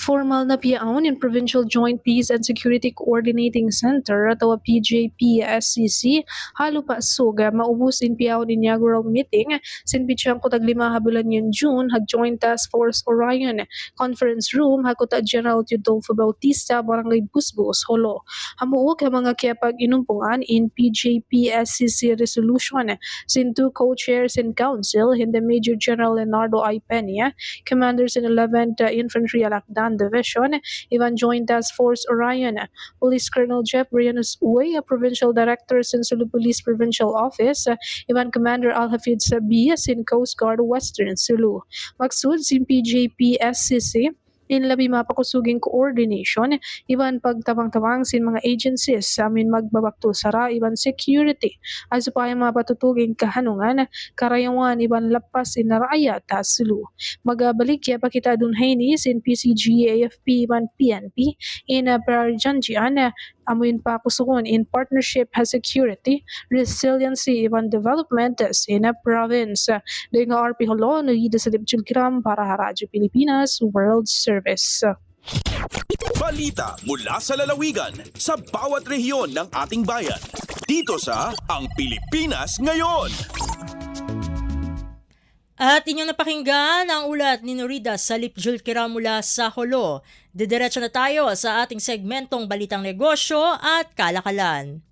Formal na piaon in Provincial Joint Peace and Security Coordinating Center at PJP-SCC halo pa suga maubos in piaon inaugural meeting sin bityang kutag 5 habulan yun June hag Joint Task Force Orion Conference Room hakuta General Teodolfo Bautista Barangay Busbos Holo. Hamuok ang mga kiapag inumpungan in PJP-SCC resolution sin 2 co-chairs in council hindi Major General Leonardo I. Peña, Commanders in 11th Infantry Alacdan Division, Ivan Joint Task Force Orion, Police Colonel Jeff Brianus Uy, Provincial Director in Sulu Police Provincial Office, Ivan Commander Al-Hafid Sabi, in Coast Guard Western Sulu. Maksud sin PJP-SCC, in labi mapakusuging coordination, iban pagtabang-tabang sin mga agencies sa amin magbabakto sara iban security as upaya mapatutuging kahanungan karayawan iban lapas in naraya ta Sulu. Magabalik kaya pakita dun hayni sin PCG, AFP iban PNP in Parajanjian amuin pa kusugon in partnership has security, resiliency iban development in a province. Doon nga RP Holo, nagida sa Libchulkiram para Radyo Pilipinas World Service. Balita mula sa lalawigan sa bawat rehiyon ng ating bayan. Dito sa Ang Pilipinas Ngayon. At inyong napakinggan ang ulat ni Norida Salip Julkira mula sa Holo. Didiretso na tayo sa ating segmentong Balitang Negosyo at Kalakalan.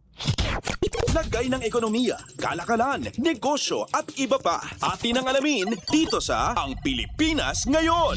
Lagay ng ekonomiya, kalakalan, negosyo at iba pa. Atin ang alamin dito sa Ang Pilipinas Ngayon.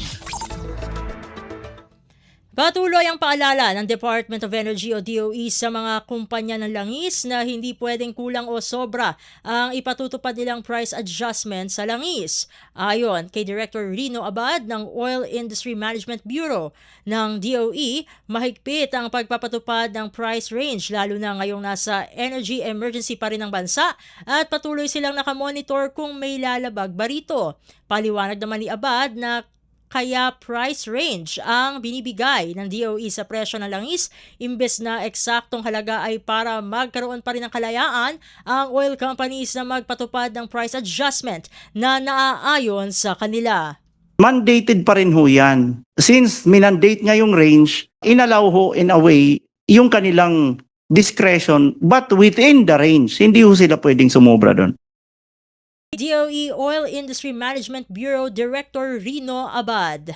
Patuloy ang paalala ng Department of Energy o DOE sa mga kumpanya ng langis na hindi pwedeng kulang o sobra ang ipatutupad nilang price adjustment sa langis. Ayon kay Director Rino Abad ng Oil Industry Management Bureau ng DOE, mahigpit ang pagpapatupad ng price range lalo na ngayong nasa energy emergency pa rin ang bansa at patuloy silang nakamonitor kung may lalabag ba rito. Paliwanag naman ni Abad na kaya price range ang binibigay ng DOE sa presyo ng langis imbes na eksaktong halaga ay para magkaroon pa rin ng kalayaan ang oil companies na magpatupad ng price adjustment na naaayon sa kanila. Mandated pa rin ho yan. Since minandate nga yung range, inallow ho in a way yung kanilang discretion but within the range. Hindi ho sila pwedeng sumobra doon. DOE Oil Industry Management Bureau Director Rino Abad.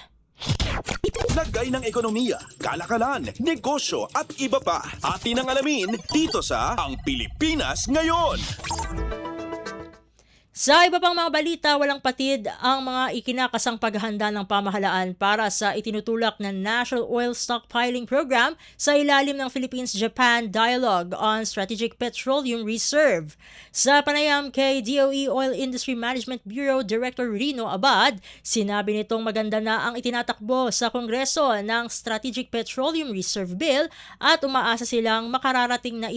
Lagay ng ekonomiya, kalakalan, negosyo at iba pa. Atin ang alamin dito sa Ang Pilipinas Ngayon. Sa iba pang mga balita, walang patid ang mga ikinakasang paghahanda ng pamahalaan para sa itinutulak na National Oil Stockpiling Program sa ilalim ng Philippines-Japan Dialogue on Strategic Petroleum Reserve. Sa panayam kay DOE Oil Industry Management Bureau Director Rino Abad, sinabi nitong maganda na ang itinatakbo sa Kongreso ng Strategic Petroleum Reserve Bill at umaasa silang makararating na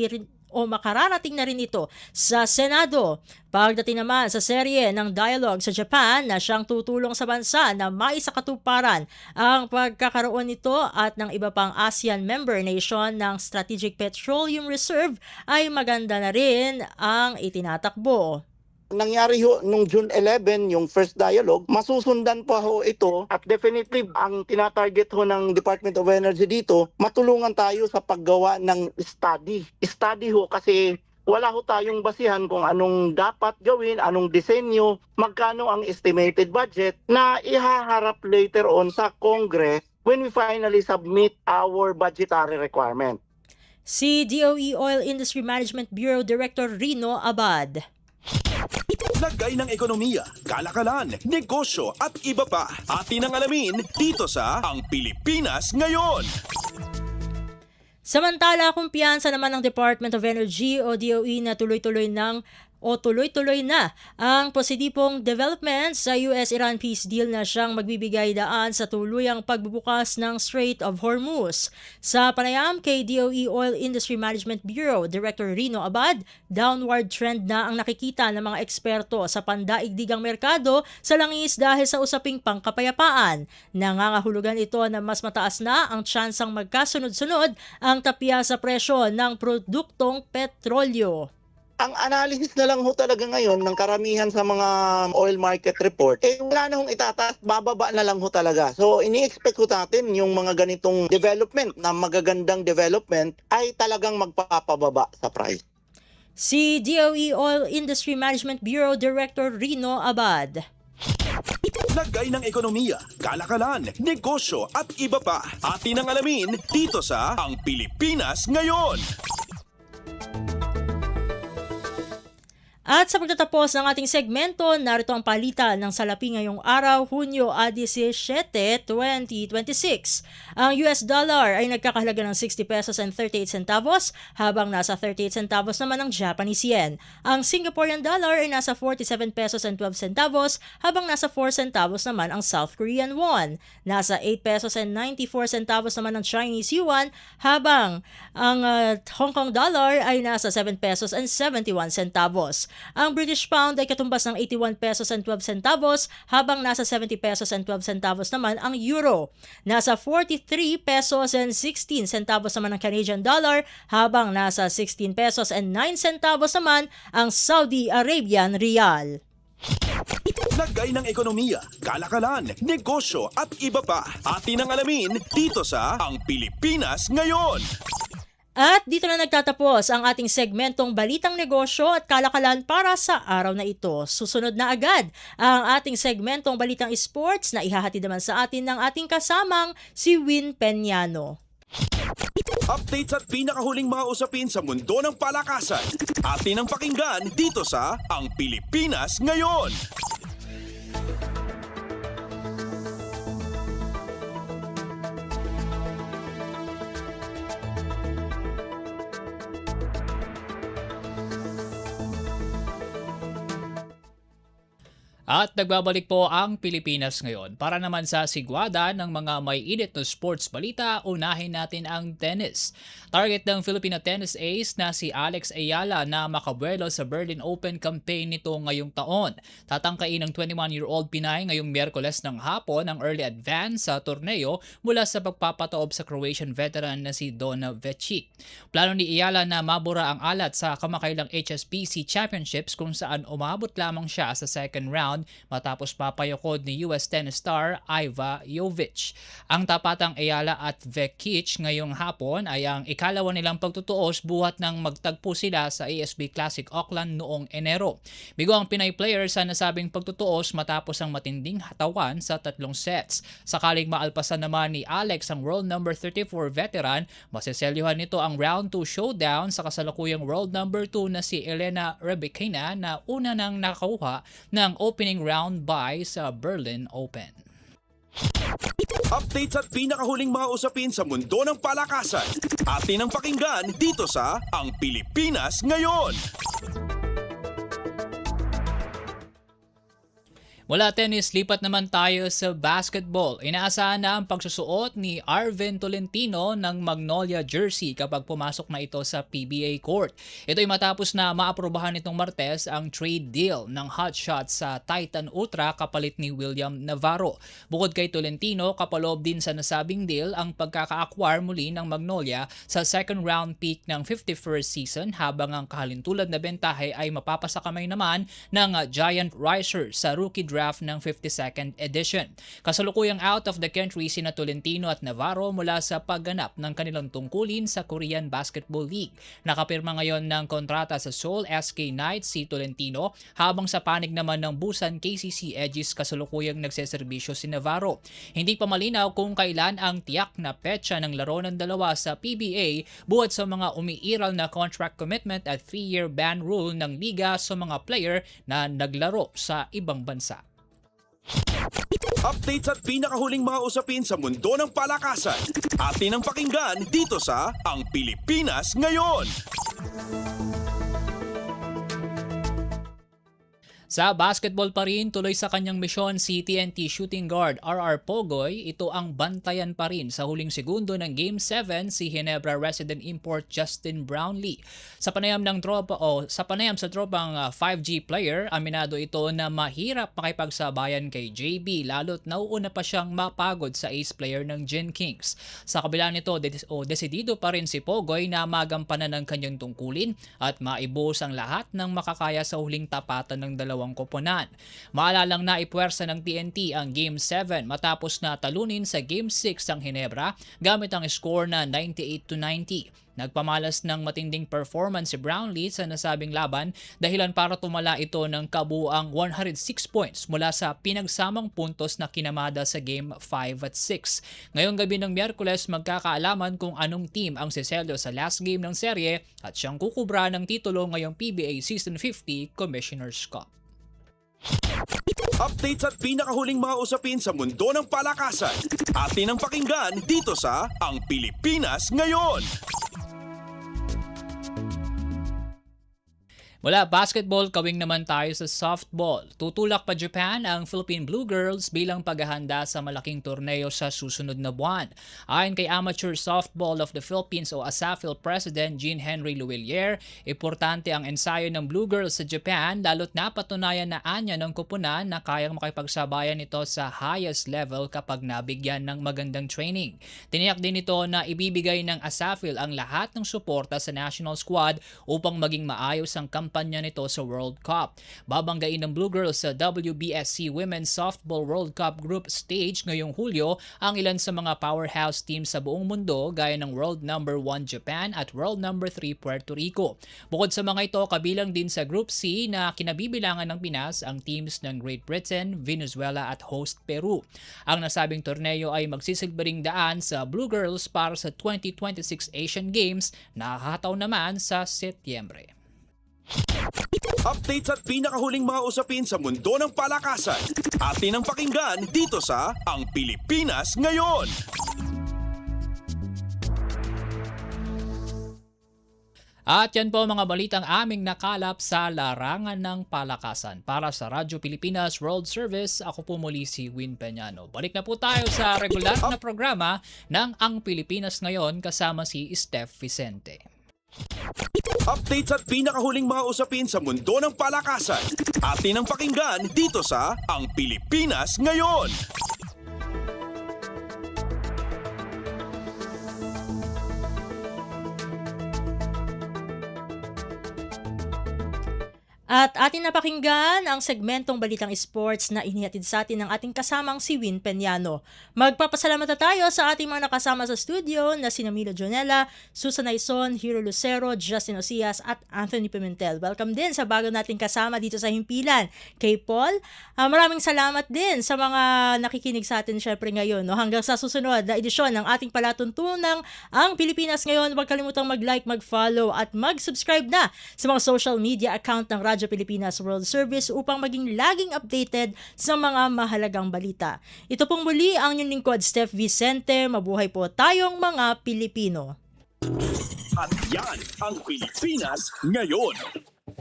rin ito sa Senado. Pagdating naman sa serye ng dialogue sa Japan na siyang tutulong sa bansa na maisakatuparan ang pagkakaroon nito at ng iba pang ASEAN member nation ng Strategic Petroleum Reserve ay maganda na rin ang itinatakbo. Nangyari ho nung June 11 yung first dialogue, masusundan pa ho ito at definitely ang tinatarget ho ng Department of Energy dito, matulungan tayo sa paggawa ng study. Study ho kasi wala ho tayong basihan kung anong dapat gawin, anong disenyo, magkano ang estimated budget na ihaharap later on sa Congress when we finally submit our budgetary requirement. Si DOE Oil Industry Management Bureau Director Rino Abad. Lagay ng ekonomiya, kalakalan, negosyo at iba pa. Atin ang alamin dito sa Ang Pilipinas Ngayon. Samantala, kumpiyansa naman ng Department of Energy o DOE na tuloy-tuloy na ang positibong development sa US-Iran peace deal na siyang magbibigay daan sa tuluyang pagbubukas ng Strait of Hormuz. Sa panayam kay DOE Oil Industry Management Bureau Director Rino Abad, downward trend na ang nakikita ng mga eksperto sa pandaigdigang merkado sa langis dahil sa usaping pangkapayapaan. Nangangahulugan ito na mas mataas na ang tsansang magkasunod-sunod ang tapya sa presyo ng produktong petrolyo. Ang analysis na lang ho talaga ngayon ng karamihan sa mga oil market report, wala na hong itataas, bababa na lang ho talaga. So ini-expect ho natin yung mga ganitong development na magagandang development ay talagang magpapababa sa price. Si DOE Oil Industry Management Bureau Director Rino Abad. Lagay ng ekonomiya, kalakalan, negosyo at iba pa. Atin ang alamin dito sa Ang Pilipinas Ngayon. At sa pagtatapos ng ating segmento, narito ang palitan ng salapi ngayong araw, Hunyo 17, 2026. Ang US dollar ay nagkakahalaga ng 60 pesos and 38 centavos, habang nasa 38 centavos naman ang Japanese yen. Ang Singaporean dollar ay nasa 47 pesos and 12 centavos, habang nasa 4 centavos naman ang South Korean won. Nasa 8 pesos and 94 centavos naman ang Chinese yuan, habang ang Hong Kong dollar ay nasa 7 pesos and 71 centavos. Ang British pound ay katumbas ng 81 pesos and 12 centavos, habang nasa 70 pesos and 12 centavos naman ang euro. Nasa 43 pesos and 16 centavos naman ang Canadian dollar, habang nasa 16 pesos and 9 centavos naman ang Saudi Arabian rial. Lagay ng ekonomiya, kalakalan, negosyo at iba pa. Atin ang alamin dito sa Ang Pilipinas Ngayon. At dito na nagtatapos ang ating segmentong Balitang Negosyo at Kalakalan para sa araw na ito. Susunod na agad ang ating segmentong Balitang Sports na ihahatid naman sa atin ng ating kasamang si Win Peñano. Updates at pinakahuling mga usapin sa mundo ng palakasan. Atin ang pakinggan dito sa Ang Pilipinas Ngayon. At nagbabalik po ang Pilipinas Ngayon. Para naman sa sigwada ng mga may init na sports balita, unahin natin ang tennis. Target ng Filipino tennis ace na si Alex Ayala na makabuelo sa Berlin Open campaign nito ngayong taon. Tatangkain ng 21-year-old Pinay ngayong Miyerkules ng hapon ang early advance sa torneo mula sa pagpapataob sa Croatian veteran na si Dona Vecic. Plano ni Ayala na mabura ang alat sa kamakailang HSBC Championships kung saan umabot lamang siya sa second round matapos papayokod ni US tennis star Iva Jovic. Ang tapatang Ayala at Vecic ngayong hapon ay ang ikalawa nilang pagtutuos buhat ng magtagpo sila sa ASB Classic Auckland noong Enero. Bigo ang Pinay player sa nasabing pagtutuos matapos ang matinding hatawan sa 3 sets. Sakaling maalpasan naman ni Alex ang world number 34 veteran, maseselyuhan nito ang round 2 showdown sa kasalukuyang world number 2 na si Elena Rybakina na una nang nakakuha ng opening round bye sa Berlin Open. Updates at pinakahuling mga usapin sa mundo ng palakasan. Atin ang pakinggan dito sa Ang Pilipinas Ngayon. Mula tennis, lipat naman tayo sa basketball. Inaasahan na ang pagsusuot ni Arvin Tolentino ng Magnolia jersey kapag pumasok na ito sa PBA court. Ito ay matapos na maaprobahan nitong Martes ang trade deal ng hotshot sa Titan Ultra kapalit ni William Navarro. Bukod kay Tolentino, kapaloob din sa nasabing deal ang pagkaka-acquire muli ng Magnolia sa second round pick ng 51st season, habang ang kahalintulad na bentahe ay mapapasakamay naman ng Giant Risers sa rookie draft ng 52nd edition. Kasalukuyang out of the country sina Tolentino at Navarro mula sa pagganap ng kanilang tungkulin sa Korean Basketball League. Nakapirma ngayon ng kontrata sa Seoul SK Knights si Tolentino, habang sa panig naman ng Busan KCC Aegis kasalukuyang nagseserbisyo si Navarro. Hindi pa malinaw kung kailan ang tiyak na petsa ng laro ng dalawa sa PBA buhat sa mga umiiral na contract commitment at 3-year ban rule ng liga sa mga player na naglaro sa ibang bansa. Updates at pinakahuling mga usapin sa mundo ng palakasan. Atin ang pakinggan dito sa Ang Pilipinas Ngayon. Sa basketball pa rin, tuloy sa kanyang misyon si TNT shooting guard RR Pogoy. Ito ang bantayan pa rin sa huling segundo ng Game 7 si Ginebra resident import Justin Brownlee. Sa panayam sa tropang 5G player, aminado ito na mahirap makipagsabayan kay JB lalo't nauuna pa siyang mapagod sa ace player ng Gen Kings. Sa kabila nito, desidido pa rin si Pogoy na magampanan ng kanyang tungkulin at maibuhos ang lahat ng makakaya sa huling tapatan ng dalawang koponan. Maalalang naipwersa ng TNT ang Game 7 matapos na talunin sa Game 6 ang Ginebra gamit ang score na 98-90. Nagpamalas ng matinding performance si Brownlee sa nasabing laban dahilan para tumala ito ng kabuuang 106 points mula sa pinagsamang puntos na kinamada sa Game 5 at 6. Ngayong gabi ng Miyerkules, magkakaalaman kung anong team ang siselo sa last game ng serye at siyang kukubra ng titulo ngayong PBA Season 50 Commissioner's Cup. Updates at pinakahuling mga usapin sa mundo ng palakasan. Atin ang pakinggan dito sa Ang Pilipinas Ngayon. Mula basketball, kawing naman tayo sa softball. Tutulak pa Japan ang Philippine Blue Girls bilang paghahanda sa malaking torneo sa susunod na buwan. Ayon kay Amateur Softball of the Philippines o ASAFIL President Jean Henry Luillier, importante ang ensayo ng Blue Girls sa Japan lalo't napatunayan na anya ng koponan na kayang makipagsabayan ito sa highest level kapag nabigyan ng magandang training. Tiniyak din ito na ibibigay ng ASAFIL ang lahat ng suporta sa national squad upang maging maayos ang kampanya nito sa World Cup. Babanggain ng Blue Girls sa WBSC Women's Softball World Cup Group Stage ngayong Hulyo ang ilan sa mga powerhouse teams sa buong mundo gaya ng World Number 1 Japan at World Number 3 Puerto Rico. Bukod sa mga ito, kabilang din sa Group C na kinabibilangan ng Pinas ang teams ng Great Britain, Venezuela at host Peru. Ang nasabing torneo ay magsisilbering daan sa Blue Girls para sa 2026 Asian Games na hahataw naman sa Setyembre. Updates at pinakahuling mga usapin sa mundo ng palakasan. Atin ang pakinggan dito sa Ang Pilipinas Ngayon. At yan po mga balitang aming nakalap sa larangan ng palakasan. Para sa Radyo Pilipinas World Service, ako po muli si Win Peñano. Balik na po tayo sa regular na programa ng Ang Pilipinas Ngayon kasama si Steph Vicente. Updates at pinakahuling mga usapin sa mundo ng palakasan. Atin ang pakinggan dito sa Ang Pilipinas Ngayon. At atin napakinggan ang segmentong Balitang Sports na inihatid sa atin ng ating kasamang si Win Peñano. Magpapasalamat na tayo sa ating mga nakasama sa studio na sina Milo Jonella, Susan Aison, Hiro Lucero, Justin Osias at Anthony Pimentel. Welcome din sa bago nating kasama dito sa Himpilan. Kay Paul, maraming salamat din sa mga nakikinig sa atin syempre ngayon. No? Hanggang sa susunod na edisyon ng ating palatuntunang Ang Pilipinas Ngayon, huwag kalimutang mag-like, mag-follow at mag-subscribe na sa mga social media account ng Radyo Pilipinas World Service upang maging laging updated sa mga mahalagang balita. Ito pong muli ang inyong lingkod, Steph Vicente. Mabuhay po tayong mga Pilipino. At yan ang Pilipinas Ngayon.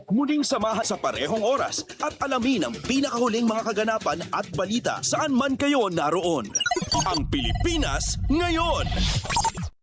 Muling samahan sa parehong oras at alamin ang pinakahuling mga kaganapan at balita saan man kayo naroon. Ang Pilipinas Ngayon.